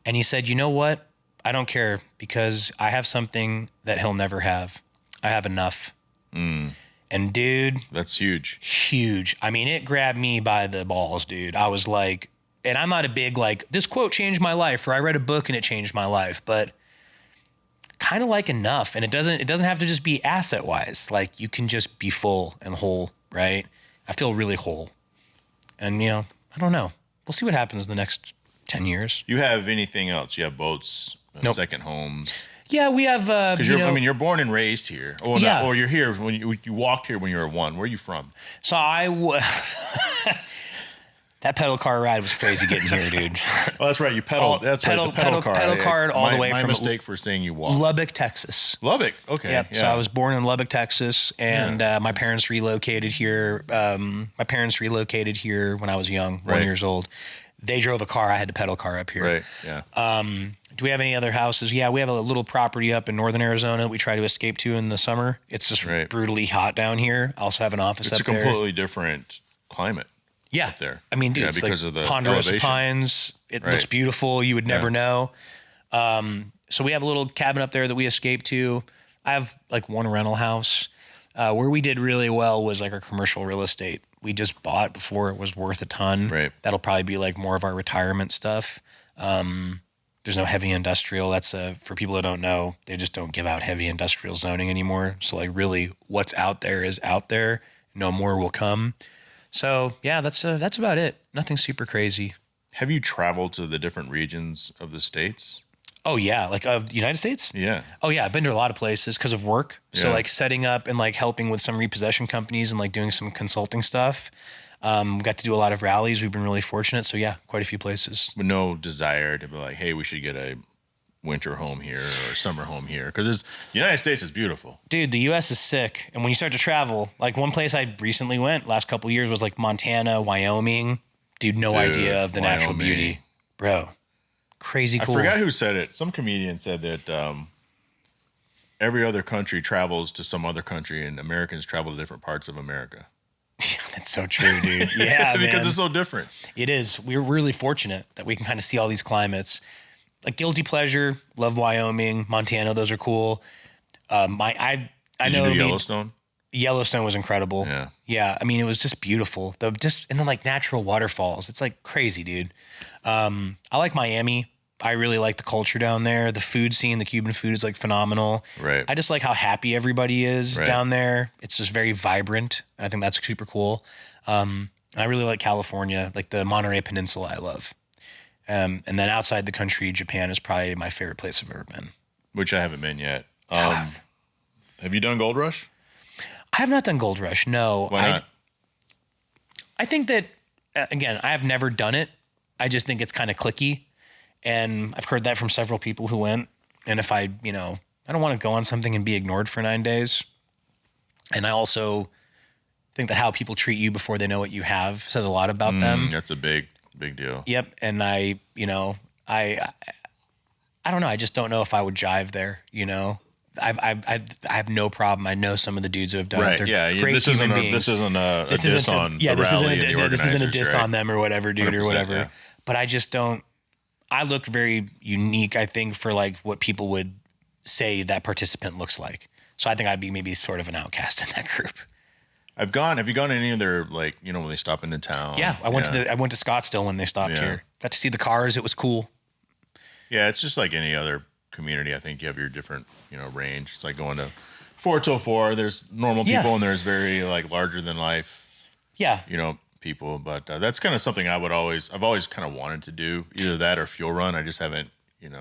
And he said, you know what? I don't care, because I have something that he'll never have. I have enough. And dude, that's huge. Huge. I mean, it grabbed me by the balls, dude. I was like, and I'm not a big like, this quote changed my life, or I read a book and it changed my life, but kind of like enough. And it doesn't have to just be asset wise. Like you can just be full and whole, right? I feel really whole. And I don't know. We'll see what happens in the next 10 years. You have anything else? You have boats, Nope. second homes. Yeah, we have. Because you're born and raised here. Or Yeah. Or you're here when you walked here when you were 1. Where are you from? So that pedal car ride was crazy getting here, dude. Oh, that's right. You pedaled. That's right. The pedal car. Pedal card all the way my from mistake for saying you walked. Lubbock, Texas. Lubbock. Okay. Yep. Yeah. So I was born in Lubbock, Texas, and my parents relocated here. My parents relocated here when I was young, 1 years old. They drove a car. I had to pedal car up here. Right. Yeah. Do we have any other houses? Yeah, we have a little property up in northern Arizona we try to escape to in the summer. It's just brutally hot down here. I also have an office up there. It's a completely different climate. Yeah. Up there. I mean, dude, it's because like of the ponderosa elevation. pines. It looks beautiful. You would never know. So we have a little cabin up there that we escaped to. I have like one rental house. Where we did really well was like our commercial real estate. We just bought before it was worth a ton. Right. That'll probably be like more of our retirement stuff. There's no heavy industrial. That's for people that don't know, they just don't give out heavy industrial zoning anymore. So like really what's out there is out there. No more will come. So yeah, that's about it. Nothing super crazy. Have you traveled to the different regions of the States? Oh yeah. Like of the United States? Yeah. Oh yeah. I've been to a lot of places because of work. So like setting up and like helping with some repossession companies and like doing some consulting stuff. Got to do a lot of rallies. We've been really fortunate. So yeah, quite a few places. With no desire to be like, hey, we should get a winter home here or a summer home here. Because the United States is beautiful. Dude, the U.S. is sick. And when you start to travel, like one place I recently went last couple of years was like Montana, Wyoming. Dude, no idea of the natural beauty. Bro, crazy cool. I forgot who said it. Some comedian said that every other country travels to some other country, and Americans travel to different parts of America. That's so true, dude. Yeah, because man. it's so different. It is. We're really fortunate that we can kind of see all these climates. Like guilty pleasure, love Wyoming, Montana. Those are cool. I Did know you do Yellowstone? Yellowstone was incredible. Yeah. Yeah. I mean, it was just beautiful. And then like natural waterfalls. It's like crazy, dude. I like Miami. I really like the culture down there. The food scene, the Cuban food is like phenomenal. Right. I just like how happy everybody is Right. down there. It's just very vibrant. I think that's super cool. I really like California, like the Monterey Peninsula I love. And then outside the country, Japan is probably my favorite place I've ever been. Which I haven't been yet. Have you done Gold Rush? I have not done Gold Rush. No. Why not? I think that, again, I have never done it. I just think it's kind of cliquey. And I've heard that from several people who went. And if I don't want to go on something and be ignored for 9 days. And I also think that how people treat you before they know what you have says a lot about them. That's a big deal. Yep. And I don't know. I just don't know if I would jive there, I have no problem. I know some of the dudes who have done it. They're great this human isn't beings. This isn't a diss on the this rally isn't and the this isn't a diss right? on them or whatever, dude, or whatever. Yeah. But I just don't. I look very unique, I think, for like what people would say that participant looks like. So I think I'd be maybe sort of an outcast in that group. Have you gone to any of their, like, when they stop into town? Yeah, I went to Scottsdale when they stopped here. Got to see the cars. It was cool. Yeah, it's just like any other community. I think you have your different, range. It's like going to 404. There's normal people and there's very like larger than life. Yeah. People. But that's kind of something I've always kind of wanted to do, either that or fuel run. I just haven't,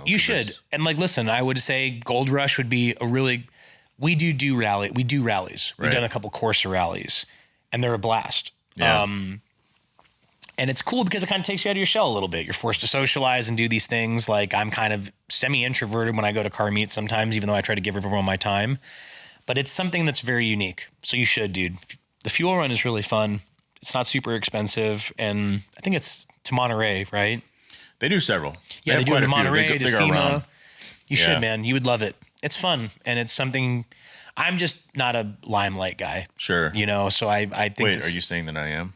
You should. And like, listen, I would say Gold Rush would be we do rallies. Right. We've done a couple Corsa rallies and they're a blast. Yeah. And it's cool because it kind of takes you out of your shell a little bit. You're forced to socialize and do these things. Like I'm kind of semi-introverted when I go to car meets sometimes, even though I try to give everyone my time. But it's something that's very unique. So you should, dude. The fuel run is really fun. It's not super expensive. And I think it's to Monterey, right? They do several. Yeah, they do it in Monterey, to SEMA. You should, man. You would love it. It's fun. And it's something, I'm just not a limelight guy. Sure. So I think. Wait, are you saying that I am?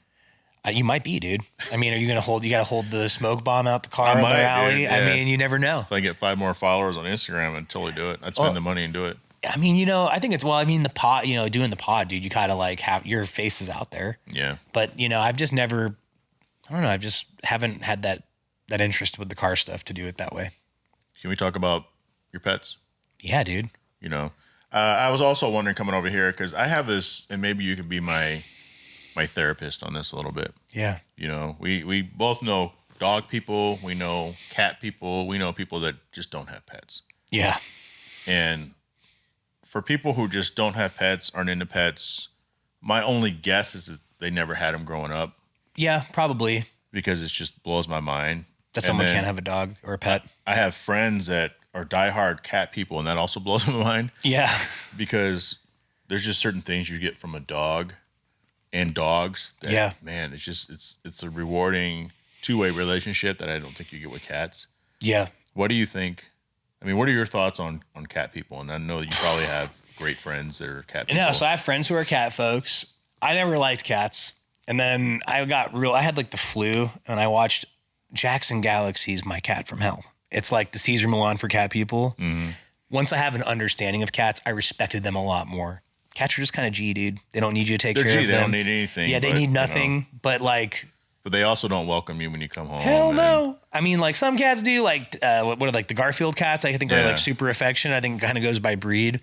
You might be, dude. I mean, you got to hold the smoke bomb out the car in the alley. Yeah. I mean, you never know. If I get 5 more followers on Instagram, I'd totally do it. I'd spend the money and do it. I mean, I think the pod, doing the pod, dude, you kind of like have your face is out there. Yeah. But, I've just never, I don't know. I just haven't had that interest with the car stuff to do it that way. Can we talk about your pets? Yeah, dude. I was also wondering coming over here, because I have this, and maybe you could be my therapist on this a little bit. Yeah. We both know dog people, we know cat people, we know people that just don't have pets. Yeah. And for people who just don't have pets, aren't into pets, my only guess is that they never had them growing up. Yeah, probably. Because it just blows my mind. That someone can't have a dog or a pet. I have friends that are diehard cat people, and that also blows my mind. Yeah. Because there's just certain things you get from a dog and dogs that, man, it's a rewarding two-way relationship that I don't think you get with cats. Yeah. What do you think? I mean, what are your thoughts on cat people? And I know you probably have great friends that are cat people. No, so I have friends who are cat folks. I never liked cats. And then I had like the flu, and I watched Jackson Galaxy's My Cat from Hell. It's like the Caesar Milan for cat people. Mm-hmm. Once I have an understanding of cats, I respected them a lot more. Cats are just kind of G, dude. They don't need you to take care of them. They don't need anything. Yeah, they need nothing. But like, but they also don't welcome you when you come home. Hell no. I mean, like some cats do. Like what are like the Garfield cats? I think are like super affectionate. I think it kind of goes by breed.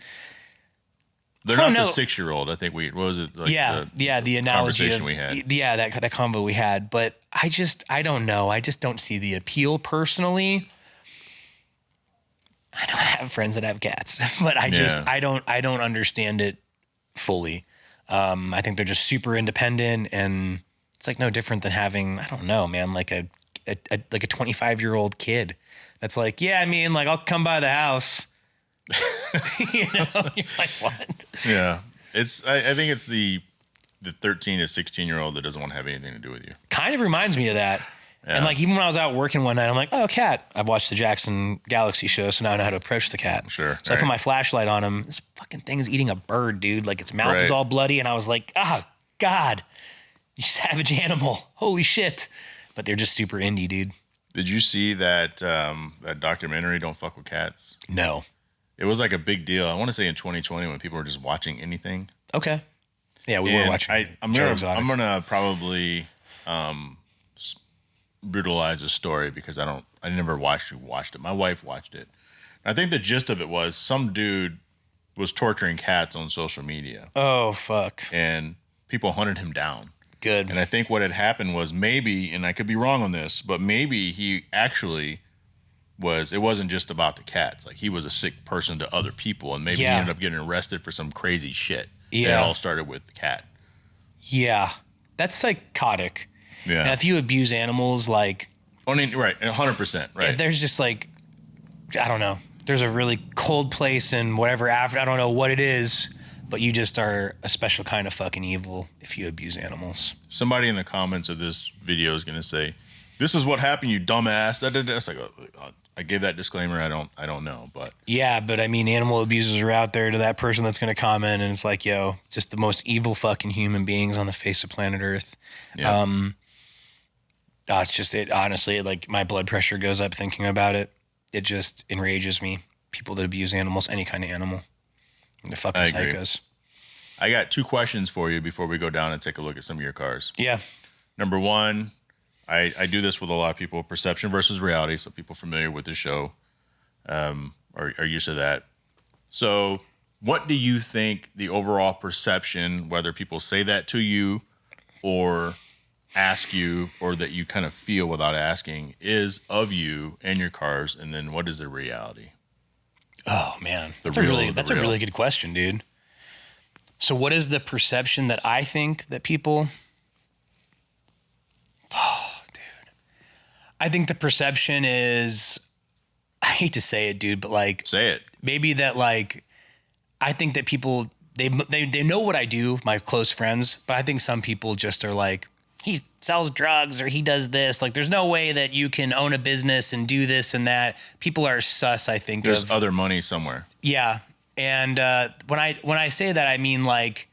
They're not the 6-year-old. I think what was it? Like the analogy of we had. Yeah, that combo we had. But I don't know. I just don't see the appeal personally. I don't have friends that have cats, but I don't understand it fully. I think they're just super independent, and it's like no different than having, I don't know, man, like a 25-year-old kid that's like, yeah, I mean, like I'll come by the house. You're like, what? Yeah. I think it's the 13 to 16-year-old that doesn't want to have anything to do with you. Kind of reminds me of that. Yeah. And like, even when I was out working one night, I'm like, oh, cat. I've watched the Jackson Galaxy show, so now I know how to approach the cat. Sure. So I put my flashlight on him. This fucking thing is eating a bird, dude. Like, its mouth is all bloody. And I was like, oh, God, you savage animal. Holy shit. But they're just super indie, dude. Did you see that that documentary, Don't Fuck with Cats? No. It was like a big deal. I want to say in 2020 when people were just watching anything. Okay. Yeah, we were watching. I'm gonna probably brutalize the story because I never watched it. My wife watched it. I think the gist of it was some dude was torturing cats on social media. Oh, fuck. And people hunted him down. Good. And I think what had happened was maybe, and I could be wrong on this, but maybe he actually it wasn't just about the cats. Like, he was a sick person to other people, and maybe he ended up getting arrested for some crazy shit. Yeah. And it all started with the cat. Yeah. That's psychotic. Yeah. And if you abuse animals, like... right, 100%, right. There's just like, I don't know. There's a really cold place in whatever Africa, I don't know what it is, but you just are a special kind of fucking evil if you abuse animals. Somebody in the comments of this video is going to say, "This is what happened, you dumbass." It's like, I gave that disclaimer. I don't know, but yeah, but I mean, animal abusers are out there to that person that's going to comment, and it's like, yo, just the most evil fucking human beings on the face of planet Earth. Yeah. It's just honestly, like, my blood pressure goes up thinking about it. It just enrages me. People that abuse animals, any kind of animal. They're fucking psychos. I got 2 questions for you before we go down and take a look at some of your cars. Yeah. Number 1, I do this with a lot of people, perception versus reality. So people familiar with the show are used to that. So what do you think the overall perception, whether people say that to you or ask you, or that you kind of feel without asking, is of you and your cars? And then what is the reality? Oh, man. That's a really good question, dude. So what is the perception that I think that people... Oh, dude. I think the perception is... I hate to say it, dude, but like... Say it. Maybe that, like... I think that people... They know what I do, my close friends, but I think some people just are like, he sells drugs or he does this. Like, there's no way that you can own a business and do this and that. People are sus, I think. There's other money somewhere. Yeah. And when I say that, I mean, like...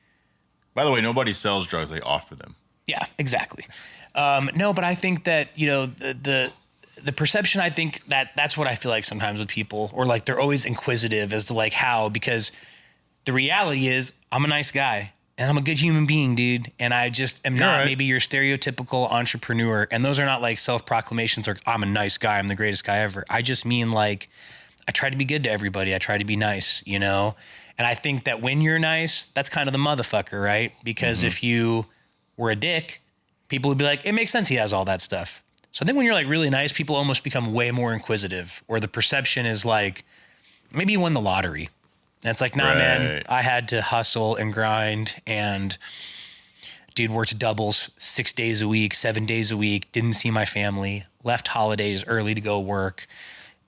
By the way, nobody sells drugs. They offer them. Yeah, exactly. No, but I think that, you know, the perception, I think that's what I feel like sometimes with people, or like they're always inquisitive as to like how, because the reality is I'm a nice guy. And I'm a good human being, dude. And I just am not maybe your stereotypical entrepreneur. And those are not like self-proclamations or I'm a nice guy, I'm the greatest guy ever. I just mean, like, I try to be good to everybody. I try to be nice, you know? And I think that when you're nice, that's kind of the motherfucker, right? Because if you were a dick, people would be like, it makes sense he has all that stuff. So I think when you're like really nice, people almost become way more inquisitive, or the perception is like, maybe you won the lottery. And it's like, nah, man, I had to hustle and grind, and dude worked doubles 6 days a week, 7 days a week, didn't see my family, left holidays early to go work,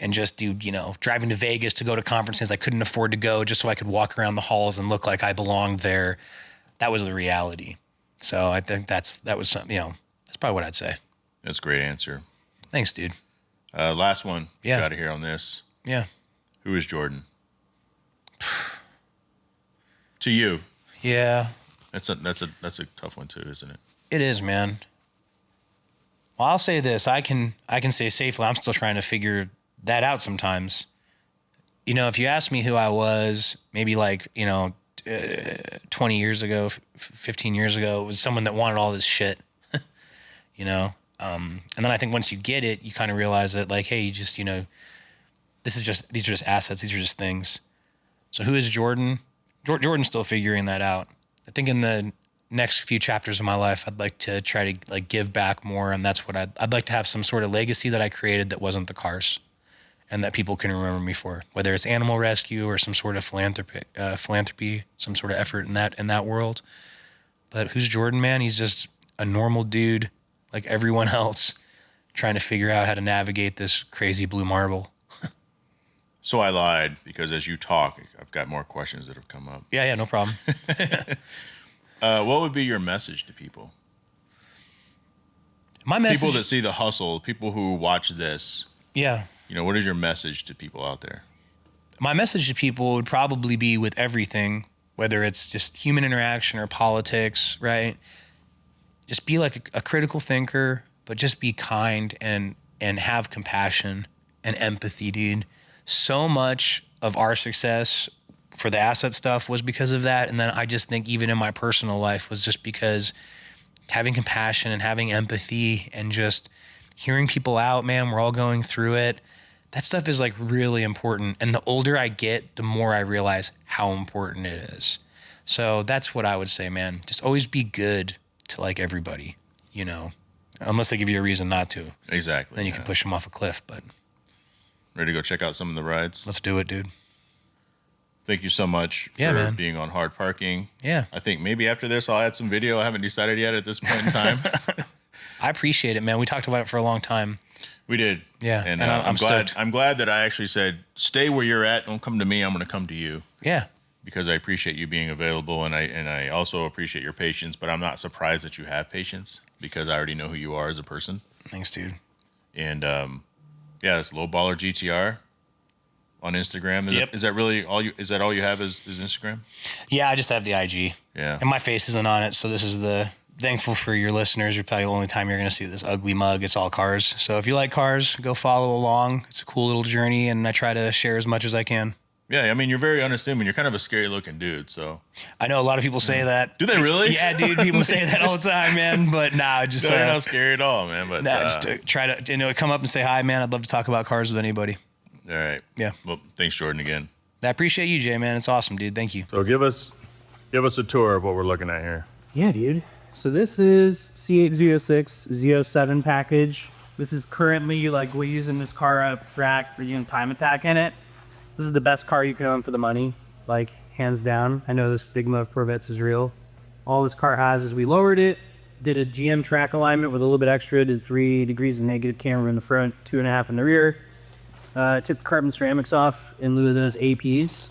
and just driving to Vegas to go to conferences I couldn't afford to go just so I could walk around the halls and look like I belonged there. That was the reality. So I think that was something, that's probably what I'd say. That's a great answer. Thanks, dude. Last one. Yeah. Got to hear on this. Yeah. Who is Jordan? To you. Yeah. That's a tough one too, isn't it? It is, man. Well, I'll say this. I can say safely, I'm still trying to figure that out sometimes. If you ask me who I was, maybe 20 years ago, 15 years ago, it was someone that wanted all this shit, and then I think once you get it, you kind of realize that, like, hey, you just, these are just assets. These are just things. So who is Jordan? Jordan's still figuring that out. I think in the next few chapters of my life, I'd like to try to like give back more. And that's what I'd like to have some sort of legacy that I created that wasn't the cars, and that people can remember me for, whether it's animal rescue or some sort of philanthropy, some sort of effort in that world. But who's Jordan, man? He's just a normal dude like everyone else, trying to figure out how to navigate this crazy blue marble. So I lied, because as you talk, I've got more questions that have come up. Yeah, no problem. What would be your message to people? My message, People that see the hustle, people who watch this, yeah. you know, what is your message to people out there? My message to people would probably be with everything, whether it's just human interaction or politics, right? Just be like a critical thinker, but just be kind and have compassion and empathy, dude. So much of our success for the asset stuff was because of that. And then I just think even in my personal life was just because having compassion and having empathy and just hearing people out, man, we're all going through it. That stuff is like really important. And the older I get, the more I realize how important it is. So that's what I would say, man. Just always be good to like everybody, you know, unless they give you a reason not to. Exactly. Then you can push them off a cliff, but. Ready to go check out some of the rides? Let's do it, dude. Thank you so much for being on Hard Parking. Yeah. I think maybe after this, I'll add some video. I haven't decided yet at this point in time. I appreciate it, man. We talked about it for a long time. We did. Yeah. And I'm glad. stoked. I'm glad that I actually said, stay where you're at. Don't come to me. I'm going to come to you. Yeah. Because I appreciate you being available, and I also appreciate your patience. But I'm not surprised that you have patience because I already know who you are as a person. Thanks, dude. And it's LowBallerGTR on Instagram. Is that really all you? Is that all you have? Is Instagram? Yeah, I just have the IG. Yeah. And my face isn't on it, so this is thankful for your listeners. You're probably the only time you're going to see this ugly mug. It's all cars. So if you like cars, go follow along. It's a cool little journey, and I try to share as much as I can. Yeah, I mean, you're very unassuming. You're kind of a scary-looking dude, so. I know a lot of people say that. Do they really? Yeah, dude, people say that all the time, man. But nah, just they're not scary at all, man. But just try to come up and say hi, man. I'd love to talk about cars with anybody. All right. Yeah. Well, thanks, Jordan, again. I appreciate you, Jay, man. It's awesome, dude. Thank you. So give us a tour of what we're looking at here. Yeah, dude. So this is C806 Z07 package. This is currently like we're using this car up rack. We're using time attack in it. This is the best car you can own for the money, like hands down. I know the stigma of Corvettes is real. All this car has is we lowered it, did a GM track alignment with a little bit extra, did 3 degrees of negative camber in the front, 2.5 in the rear. Took the carbon ceramics off in lieu of those APs.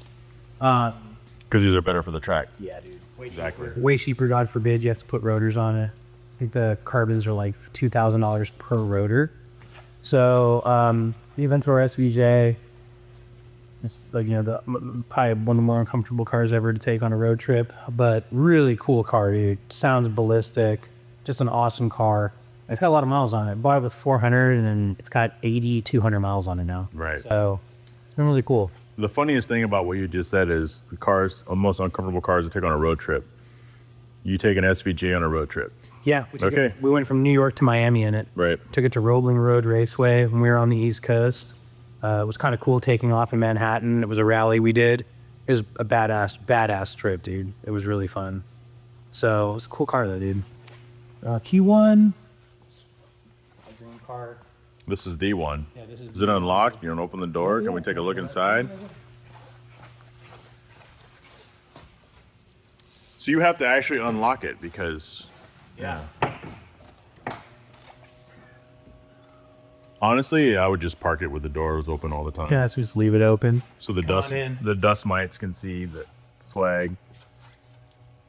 Because these are better for the track. Yeah, dude. Exactly. Way cheaper, God forbid, you have to put rotors on it. I think the carbons are like $2,000 per rotor. So the Aventor SVJ, it's like, you know, probably one of the more uncomfortable cars ever to take on a road trip, but really cool car, dude. Sounds ballistic, just an awesome car. It's got a lot of miles on it. Bought it with 400 and it's got 200 miles on it now. Right. So it's been really cool. The funniest thing about what you just said is the cars, the most uncomfortable cars to take on a road trip. You take an SVJ on a road trip. Yeah. We went from New York to Miami in it. Right. Took it to Roebling Road Raceway when we were on the East Coast. It was kind of cool taking off in Manhattan. It was a rally we did. It was a badass trip, dude. It was really fun. So it was a cool car though, dude. P1. A dream car. This is the one. Yeah, this is it unlocked? You don't open the door? Can we take a look inside? So you have to actually unlock it because... Yeah. Honestly, I would just park it with the doors open all the time. Yeah, so just leave it open. So the dust mites can see the swag.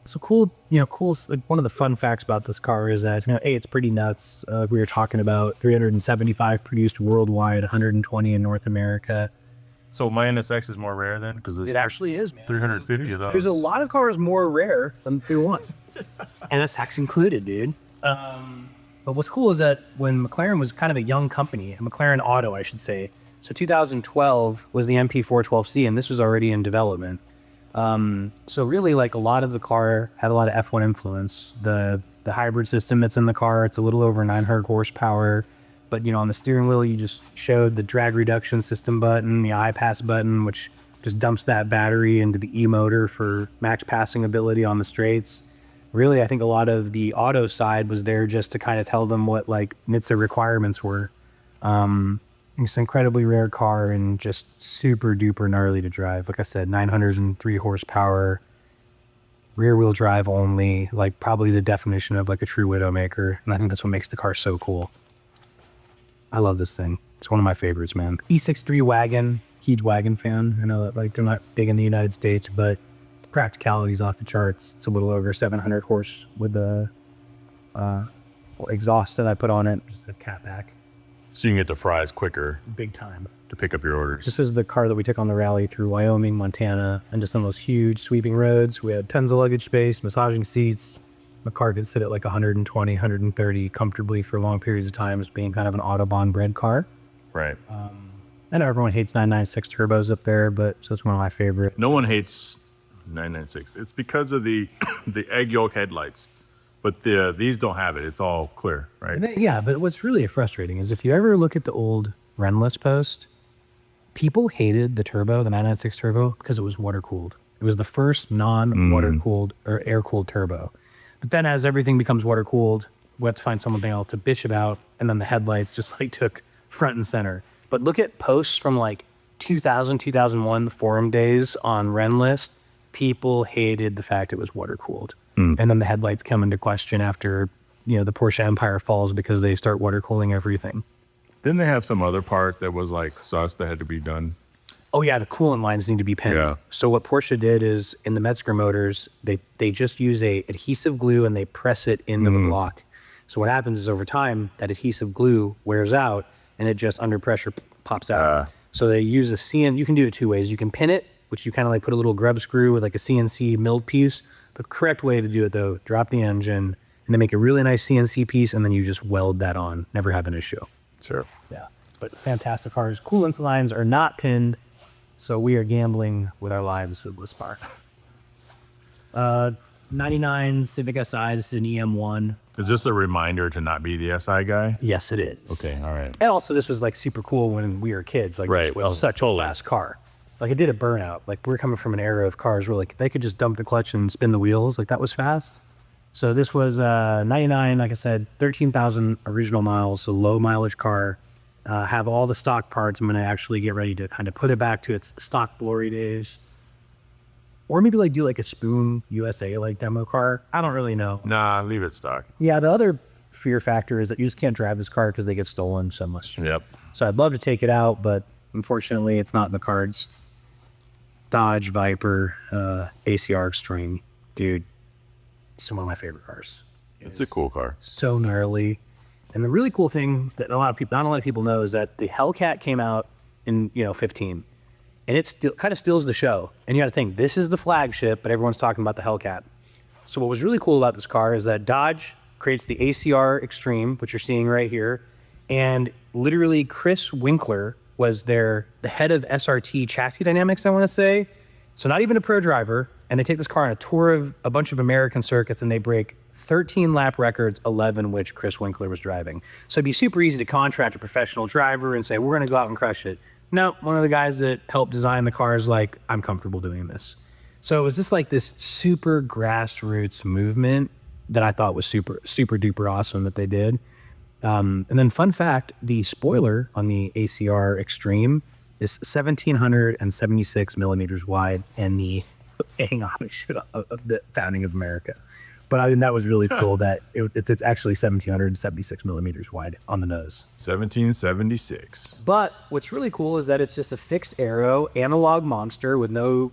So cool, like one of the fun facts about this car is that, it's pretty nuts. We were talking about 375 produced worldwide, 120 in North America. So my NSX is more rare then? Because It actually is, man. 350 of those. There's a lot of cars more rare than P1. NSX included, dude. But what's cool is that when McLaren was kind of a young company, a McLaren Auto, I should say. So 2012 was the MP412C, and this was already in development. So really, like, a lot of the car had a lot of F1 influence. The hybrid system that's in the car, it's a little over 900 horsepower. But, on the steering wheel, you just showed the drag reduction system button, the iPass button, which just dumps that battery into the E-motor for max passing ability on the straights. Really, I think a lot of the auto side was there just to kind of tell them what, like, NHTSA requirements were. It's an incredibly rare car and just super duper gnarly to drive. Like I said, 903 horsepower, rear wheel drive only, like probably the definition of like a true Widowmaker. And I think that's what makes the car so cool. I love this thing. It's one of my favorites, man. E63 wagon, huge wagon fan. I know that like they're not big in the United States, but the practicality's off the charts. It's a little over 700 horse with the exhaust that I put on it, just a catback. So you can get the fries quicker Big time. to pick up your orders. This was the car that we took on the rally through Wyoming, Montana, and just on those huge sweeping roads. We had tons of luggage space, massaging seats. The car could sit at like 120, 130 comfortably for long periods of time, as being kind of an Autobahn bred car. Right. I know everyone hates 996 turbos up there, but so it's one of my favorite. No one hates 996. It's because of the the egg yolk headlights. But these don't have it. It's all clear, right? Yeah, but what's really frustrating is if you ever look at the old Renless post, people hated the turbo, the 996 turbo, because it was water cooled. It was the first non-water cooled or air cooled turbo. But then as everything becomes water cooled, we have to find something else to bitch about, and then the headlights just like took front and center. But look at posts from like 2000, 2001, the forum days on Renlist. People hated the fact it was water cooled. And then the headlights come into question after, the Porsche Empire falls because they start water cooling everything. Didn't they have some other part that was like sus that had to be done? Oh yeah, the coolant lines need to be pinned. Yeah. So what Porsche did is in the Metzger motors, they just use a adhesive glue and they press it into the block. So what happens is over time, that adhesive glue wears out and it just under pressure pops out. So they use you can do it two ways. You can pin it, which you kind of like put a little grub screw with like a CNC milled piece. The correct way to do it though, drop the engine and then make a really nice CNC piece and then you just weld that on. Never have an issue. Sure. Yeah, but fantastic cars. Coolant lines are not pinned, so we are gambling with our lives with this car. 99 Civic Si, this is an EM1. Is this a reminder to not be the SI guy? Yes, it is. Okay, all right. And also, this was like super cool when we were kids. Like, Right, it was well, such a fast car. Like, it did a burnout. Like, we're coming from an era of cars where like they could just dump the clutch and spin the wheels. Like, that was fast. So this was 99, like I said, 13,000 original miles, so low mileage car. Have all the stock parts. I'm going to actually get ready to kind of put it back to its stock glory days. Or maybe like do like a Spoon USA like demo car. I don't really know. Nah, leave it stock. Yeah, the other fear factor is that you just can't drive this car because they get stolen so much. Yep. So I'd love to take it out, but unfortunately it's not in the cards. Dodge Viper ACR Extreme. Dude, it's one of my favorite cars. It's a cool car. So gnarly. And the really cool thing that not a lot of people know is that the Hellcat came out in 15, and it still kind of steals the show. And you got to think, this is the flagship, but everyone's talking about the Hellcat. So what was really cool about this car is that Dodge creates the ACR Extreme, which you're seeing right here, and literally Chris Winkler was the head of SRT chassis dynamics, I want to say. So not even a pro driver, and they take this car on a tour of a bunch of American circuits, and they break 13 lap records, 11 which Chris Winkler was driving. So it'd be super easy to contract a professional driver and say, we're going to go out and crush it. No, one of the guys that helped design the car is like, I'm comfortable doing this. So it was just like this super grassroots movement that I thought was super, super duper awesome that they did. And then fun fact, the spoiler on the ACR Extreme is 1,776 millimeters wide, and the founding of America. But I think that was really cool that it's actually 1,776 millimeters wide on the nose. 1776. But what's really cool is that it's just a fixed aero analog monster with no,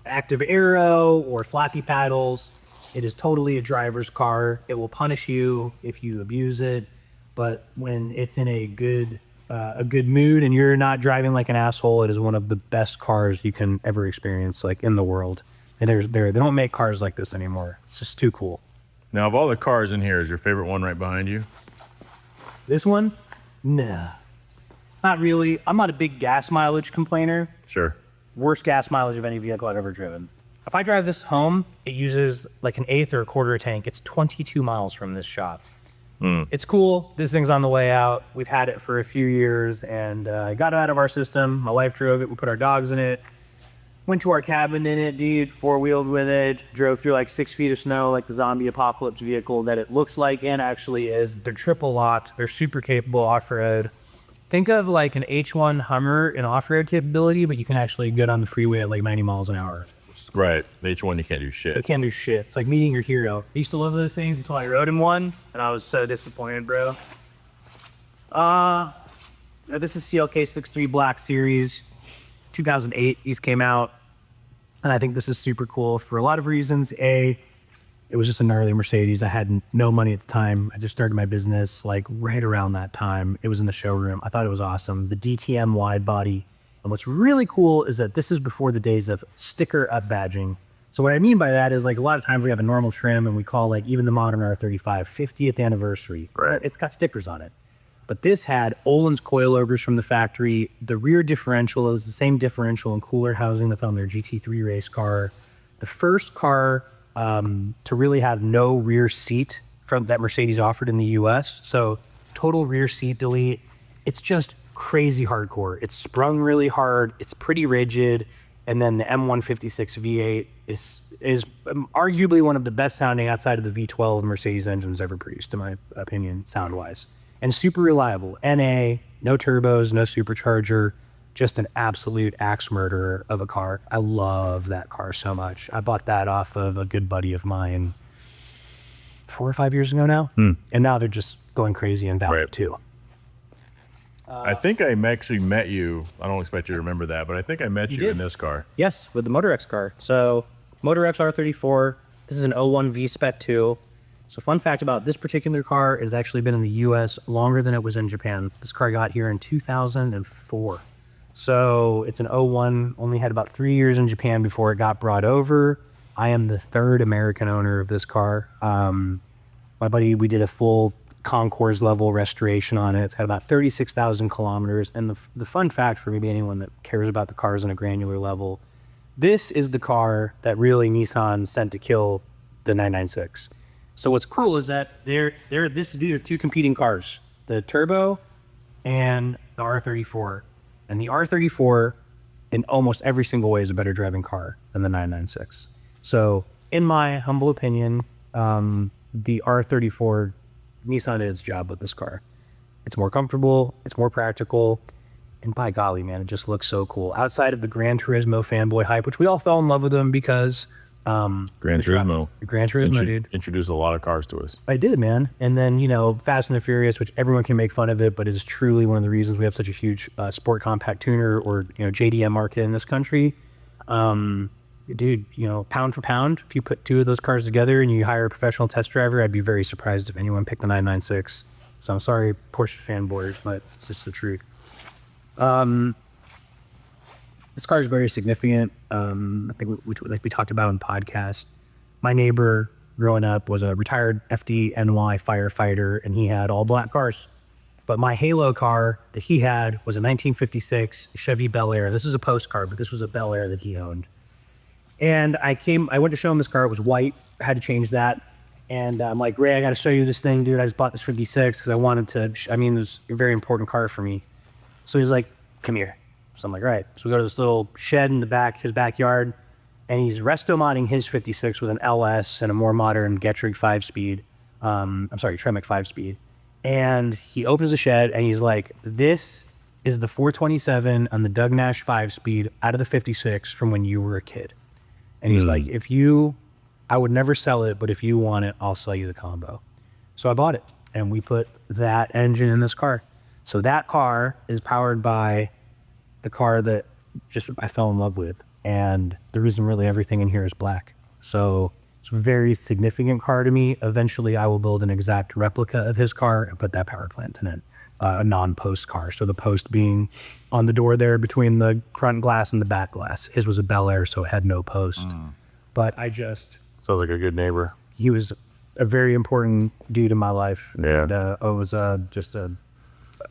active aero or flappy paddles. It is totally a driver's car. It will punish you if you abuse it. But when it's in a good mood and you're not driving like an asshole, it is one of the best cars you can ever experience, like in the world. And they don't make cars like this anymore. It's just too cool. Now, of all the cars in here, is your favorite one right behind you? This one? Nah. Not really. I'm not a big gas mileage complainer. Sure. Worst gas mileage of any vehicle I've ever driven. If I drive this home, it uses like an eighth or a quarter a tank. It's 22 miles from this shop. It's cool. This thing's on the way out. We've had it for a few years, and I got it out of our system. My wife drove it. We put our dogs in it. Went to our cabin in it, dude. Four-wheeled with it. Drove through like 6 feet of snow, like the zombie apocalypse vehicle that it looks like and actually is. They're triple locked. They're super capable off-road. Think of like an H1 Hummer in off-road capability, but you can actually get on the freeway at like 90 miles an hour. Right. The H1, you can't do shit. You can't do shit. It's like meeting your hero. I used to love those things until I rode in one, and I was so disappointed, bro. This is CLK 63 Black Series. 2008, these came out. And I think this is super cool for a lot of reasons. A, It was just a gnarly Mercedes. I had no money at the time. I just started my business like right around that time. It was in the showroom. I thought it was awesome. The DTM wide body. And what's really cool is that this is before the days of sticker up badging. So what I mean by that is like a lot of times we have a normal trim and we call like even the modern R35 50th anniversary. Right. It's got stickers on it. But this had Olin's coilovers from the factory. The rear differential is the same differential and cooler housing that's on their GT3 race car. The first car to really have no rear seat from that Mercedes offered in the US. So total rear seat delete. It's just crazy hardcore. It's sprung really hard. It's pretty rigid. And then the M156 V8 is arguably one of the best sounding outside of the V12 Mercedes engines ever produced, in my opinion, sound-wise. And super reliable. NA, no turbos, no supercharger, just an absolute axe murderer of a car. I love that car so much. I bought that off of a good buddy of mine 4 or 5 years ago now. And now they're just going crazy in value too. I think I actually met you. I don't expect you to remember that, but I think I met you in this car. Yes, with the Motor X car. So Motor X R34, this is an 01 V-Spec 2. So fun fact about this particular car, it's actually been in the US longer than it was in Japan. This car got here in 2004. So it's an 01, only had about 3 years in Japan before it got brought over. I am the third American owner of this car. My buddy, we did a full concours level restoration on it. It's got about 36,000 kilometers. And the fun fact for maybe anyone that cares about the cars on a granular level, this is the car that really Nissan sent to kill the 996. So what's cool is that these are two competing cars, the Turbo and the R34. And the R34 in almost every single way is a better driving car than the 996. So in my humble opinion, the R34, Nissan did its job with this car. It's more comfortable, it's more practical, and by golly, man, it just looks so cool. Outside of the Gran Turismo fanboy hype, which we all fell in love with them because Gran Turismo. Gran Turismo, dude. Introduced a lot of cars to us. I did, man. And then, Fast and the Furious, which everyone can make fun of it, but is truly one of the reasons we have such a huge sport compact tuner or, JDM market in this country. Dude, pound for pound, if you put two of those cars together and you hire a professional test driver, I'd be very surprised if anyone picked the 996. So I'm sorry, Porsche fanboys, but it's just the truth. This car is very significant. I think we talked about on the podcast. My neighbor growing up was a retired FDNY firefighter, and he had all black cars. But my Halo car that he had was a 1956 Chevy Bel Air. This is a postcard, but this was a Bel Air that he owned. And I went to show him this car. It was white. I had to change that. And I'm like, Ray, I got to show you this thing, dude. I just bought this 56 because I wanted to, it was a very important car for me. So he's like, come here. So I'm like, all right. So we go to this little shed in the back, his backyard, and he's resto-modding his 56 with an LS and a more modern Getrag 5-speed. Tremec 5-speed. And he opens the shed and he's like, this is the 427 on the Doug Nash 5-speed out of the 56 from when you were a kid. And he's like, I would never sell it, but if you want it, I'll sell you the combo. So I bought it and we put that engine in this car. So that car is powered by the car that just I fell in love with. And the reason really everything in here is black. So it's a very significant car to me. Eventually I will build an exact replica of his car and put that power plant in it. A non-post car. So the post being on the door there between the front glass and the back glass. His was a Bel Air, so it had no post. But Sounds like a good neighbor. He was a very important dude in my life. Yeah. And it was just a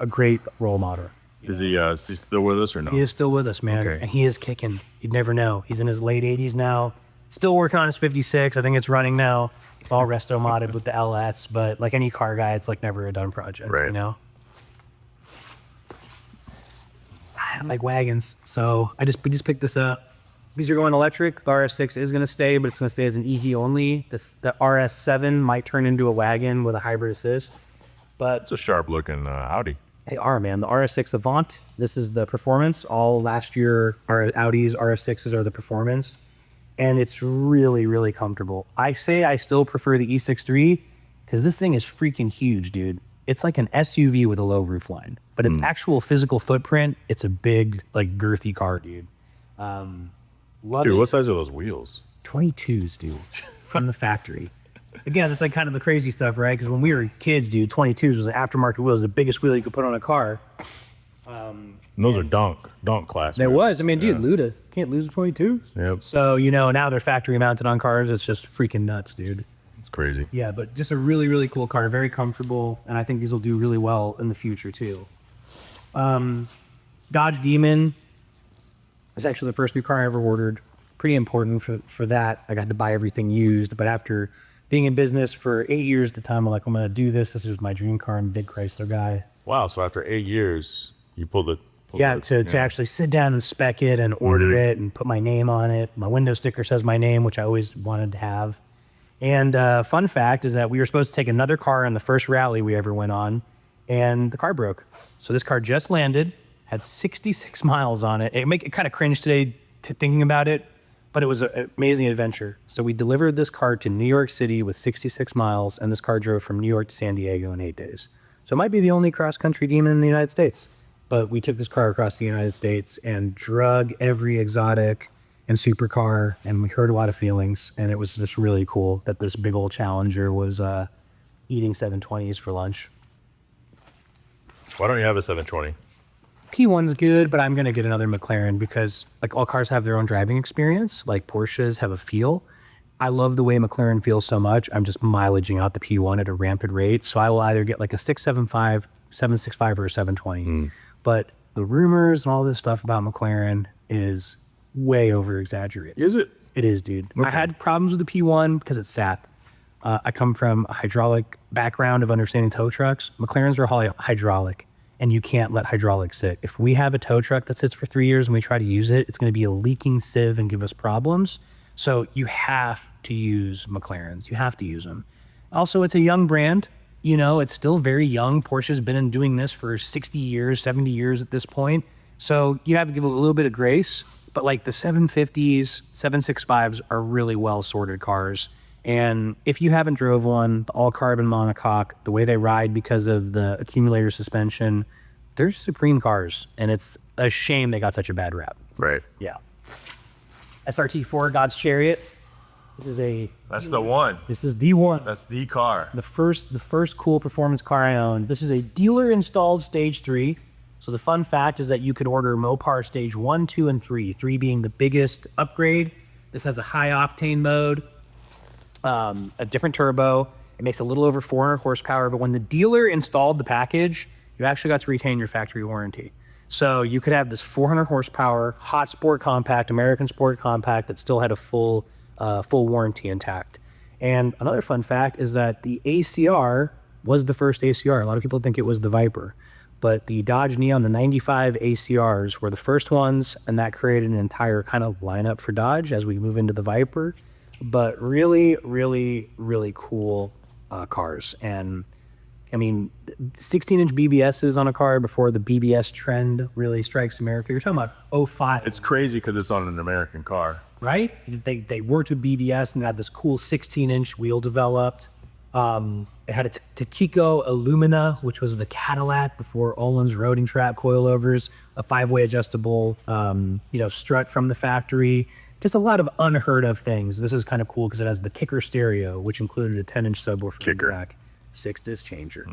great role model. Is he still with us or no? He is still with us, man. Okay. And he is kicking. You'd never know. He's in his late 80s now. Still working on his 56. I think it's running now. It's all resto modded with the LS. But like any car guy, it's like never a done project, right. I like wagons. So we just picked this up. These are going electric. The RS6 is going to stay, but it's going to stay as an EV only. The RS7 might turn into a wagon with a hybrid assist. But it's a sharp looking Audi. They are, man. The RS6 Avant, this is the performance. All last year, our Audis, RS6s are the performance. And it's really, really comfortable. I say I still prefer the E63 because this thing is freaking huge, dude. It's like an SUV with a low roof line. But its actual physical footprint, it's a big, like, girthy car, dude. Dude, what size are those wheels? 22s, dude, from the factory. again, that's like kind of the crazy stuff, right? Because when we were kids, dude, 22s was an aftermarket wheel. It was the biggest wheel you could put on a car. And those are donk class. There wheels. was. I mean, dude, Luda. Can't lose 22s. Yep. So, you know, now they're factory mounted on cars. It's just freaking nuts, dude. It's crazy. Yeah, but just a really, really cool car. Very comfortable. And I think these will do really well in the future, too. Dodge Demon is actually the first new car I ever ordered. Pretty important for that. I got to buy everything used. But after being in business for 8 years at the time, I'm like, I'm going to do this. This is my dream car. I'm a big Chrysler guy. Wow. So after 8 years, you pulled the. To actually sit down and spec it and order it and put my name on it. My window sticker says my name, which I always wanted to have. And fun fact is that we were supposed to take another car in the first rally we ever went on, and the car broke. So this car just landed, had 66 miles on it. It kind of cringe today to thinking about it, but it was an amazing adventure. So we delivered this car to New York City with 66 miles, and this car drove from New York to San Diego in 8 days. So it might be the only cross-country Demon in the United States. But we took this car across the United States and drug every exotic and supercar, and we hurt a lot of feelings. And it was just really cool that this big old Challenger was eating 720s for lunch. Why don't you have a 720? P1's good, but I'm going to get another McLaren because like all cars have their own driving experience. Like Porsches have a feel. I love the way McLaren feels so much. I'm just mileaging out the P1 at a rampant rate. So I will either get like a 675, 765, or a 720. But the rumors and all this stuff about McLaren is way over exaggerated. Is it? It is, dude. Okay. I had problems with the P1 because it's sap. I come from a hydraulic background of understanding tow trucks. McLarens are hydraulic, and you can't let hydraulics sit. If we have a tow truck that sits for 3 years and we try to use it, it's going to be a leaking sieve and give us problems. So you have to use McLarens. You have to use them. Also, it's a young brand. You know, it's still very young. Porsche's been doing this for 60 years, 70 years at this point. So you have to give it a little bit of grace. But like the 750s, 765s are really well sorted cars. And if you haven't drove one, the all carbon monocoque, the way they ride because of the accumulator suspension, they're supreme cars. And it's a shame they got such a bad rap. Right. Yeah. SRT-4 God's Chariot. That's the one. This is the one. That's the car. The first cool performance car I owned. This is a dealer installed stage 3. So the fun fact is that you could order Mopar stage 1, 2, and 3. 3 being the biggest upgrade. This has a high octane mode, a different turbo. It makes a little over 400 horsepower. But when the dealer installed the package, you actually got to retain your factory warranty. So you could have this 400 horsepower hot sport compact, American sport compact that still had a full warranty intact. And another fun fact is that the ACR was the first ACR. A lot of people think it was the Viper, but the Dodge Neon, the 95 ACRs were the first ones, and that created an entire kind of lineup for Dodge as we move into the Viper. But really, really, really cool cars. And I mean, 16-inch BBSs on a car before the BBS trend really strikes America. You're talking about 05. It's crazy because it's on an American car. Right? They worked with BBS and had this cool 16-inch wheel developed. It had a Takiko Illumina, which was the Cadillac before Olin's Roading Trap coilovers, a 5-way adjustable, strut from the factory. Just a lot of unheard of things. This is kind of cool because it has the kicker stereo, which included a 10-inch subwoofer in the back, 6-disc changer.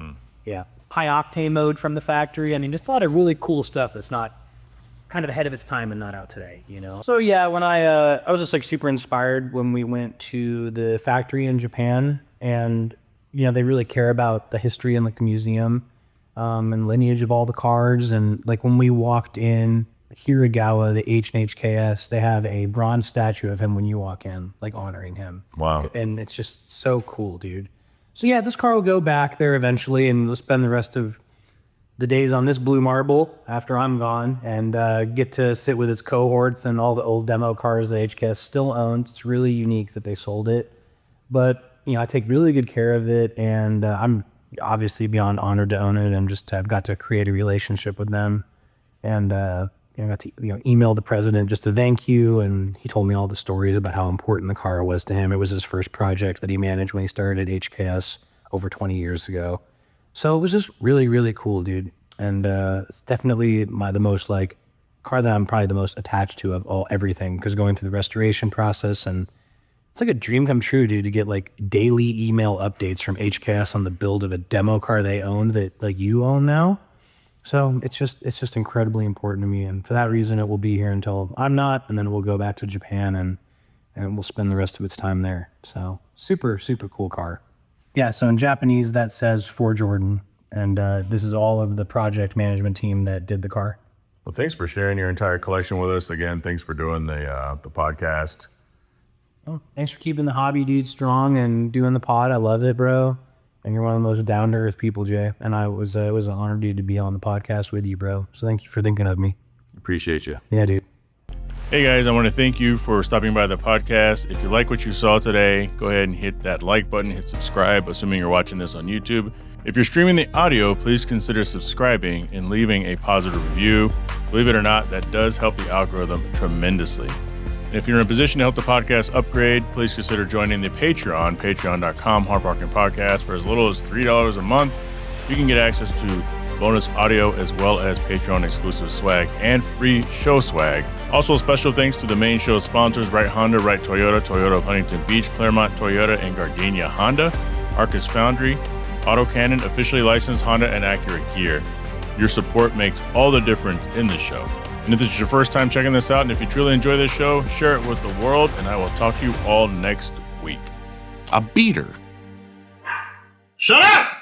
Yeah, high octane mode from the factory. I mean, just a lot of really cool stuff that's not kind of ahead of its time and not out today, you know? So yeah, when I was just like super inspired when we went to the factory in Japan, and, you know, they really care about the history and like the museum and lineage of all the cars. And like when we walked in Hiragawa, the H&HKS, they have a bronze statue of him when you walk in, like honoring him. Wow. And it's just so cool, dude. So yeah, this car will go back there eventually, and we'll spend the rest of the days on this blue marble after I'm gone, and get to sit with its cohorts and all the old demo cars that HKS still owns. It's really unique that they sold it, but you know, I take really good care of it, and I'm obviously beyond honored to own it, and just I've got to create a relationship with them, and got to email the president just to thank you, and he told me all the stories about how important the car was to him. It was his first project that he managed when he started at HKS over 20 years ago. So it was just really, really cool, dude. And it's definitely the most like car that I'm probably the most attached to of everything, because going through the restoration process and It's like a dream come true, dude, to get like daily email updates from HKS on the build of a demo car they own that like you own now. So it's just incredibly important to me. And for that reason, it will be here until I'm not, and then we'll go back to Japan and we'll spend the rest of its time there. So super, super cool car. Yeah, so in Japanese, that says for Jordan. And this is all of the project management team that did the car. Well, thanks for sharing your entire collection with us. Again, thanks for doing the podcast. Oh, thanks for keeping the hobby, dude, strong and doing the pod. I love it, bro. And you're one of the most down-to-earth people, Jhae. And it was an honor, dude, to be on the podcast with you, bro. So thank you for thinking of me. Appreciate you. Yeah, dude. Hey guys, I want to thank you for stopping by the podcast. If you like what you saw today, go ahead and hit that like button, hit subscribe, assuming you're watching this on YouTube. If you're streaming the audio, please consider subscribing and leaving a positive review. Believe it or not, that does help the algorithm tremendously. And if you're in a position to help the podcast upgrade, please consider joining the Patreon, patreon.com/HardParkingPodcast. For as little as $3 a month, you can get access to bonus audio as well as Patreon exclusive swag and free show swag. Also, special thanks to the main show sponsors, Right Honda, Right Toyota, Toyota of Huntington Beach, Claremont Toyota, and Gardenia Honda, Arcus Foundry, AutoCannon, officially licensed Honda and Acura gear. Your support makes all the difference in this show. And if this is your first time checking this out, and if you truly enjoy this show, share it with the world, and I will talk to you all next week. A beater. Shut up!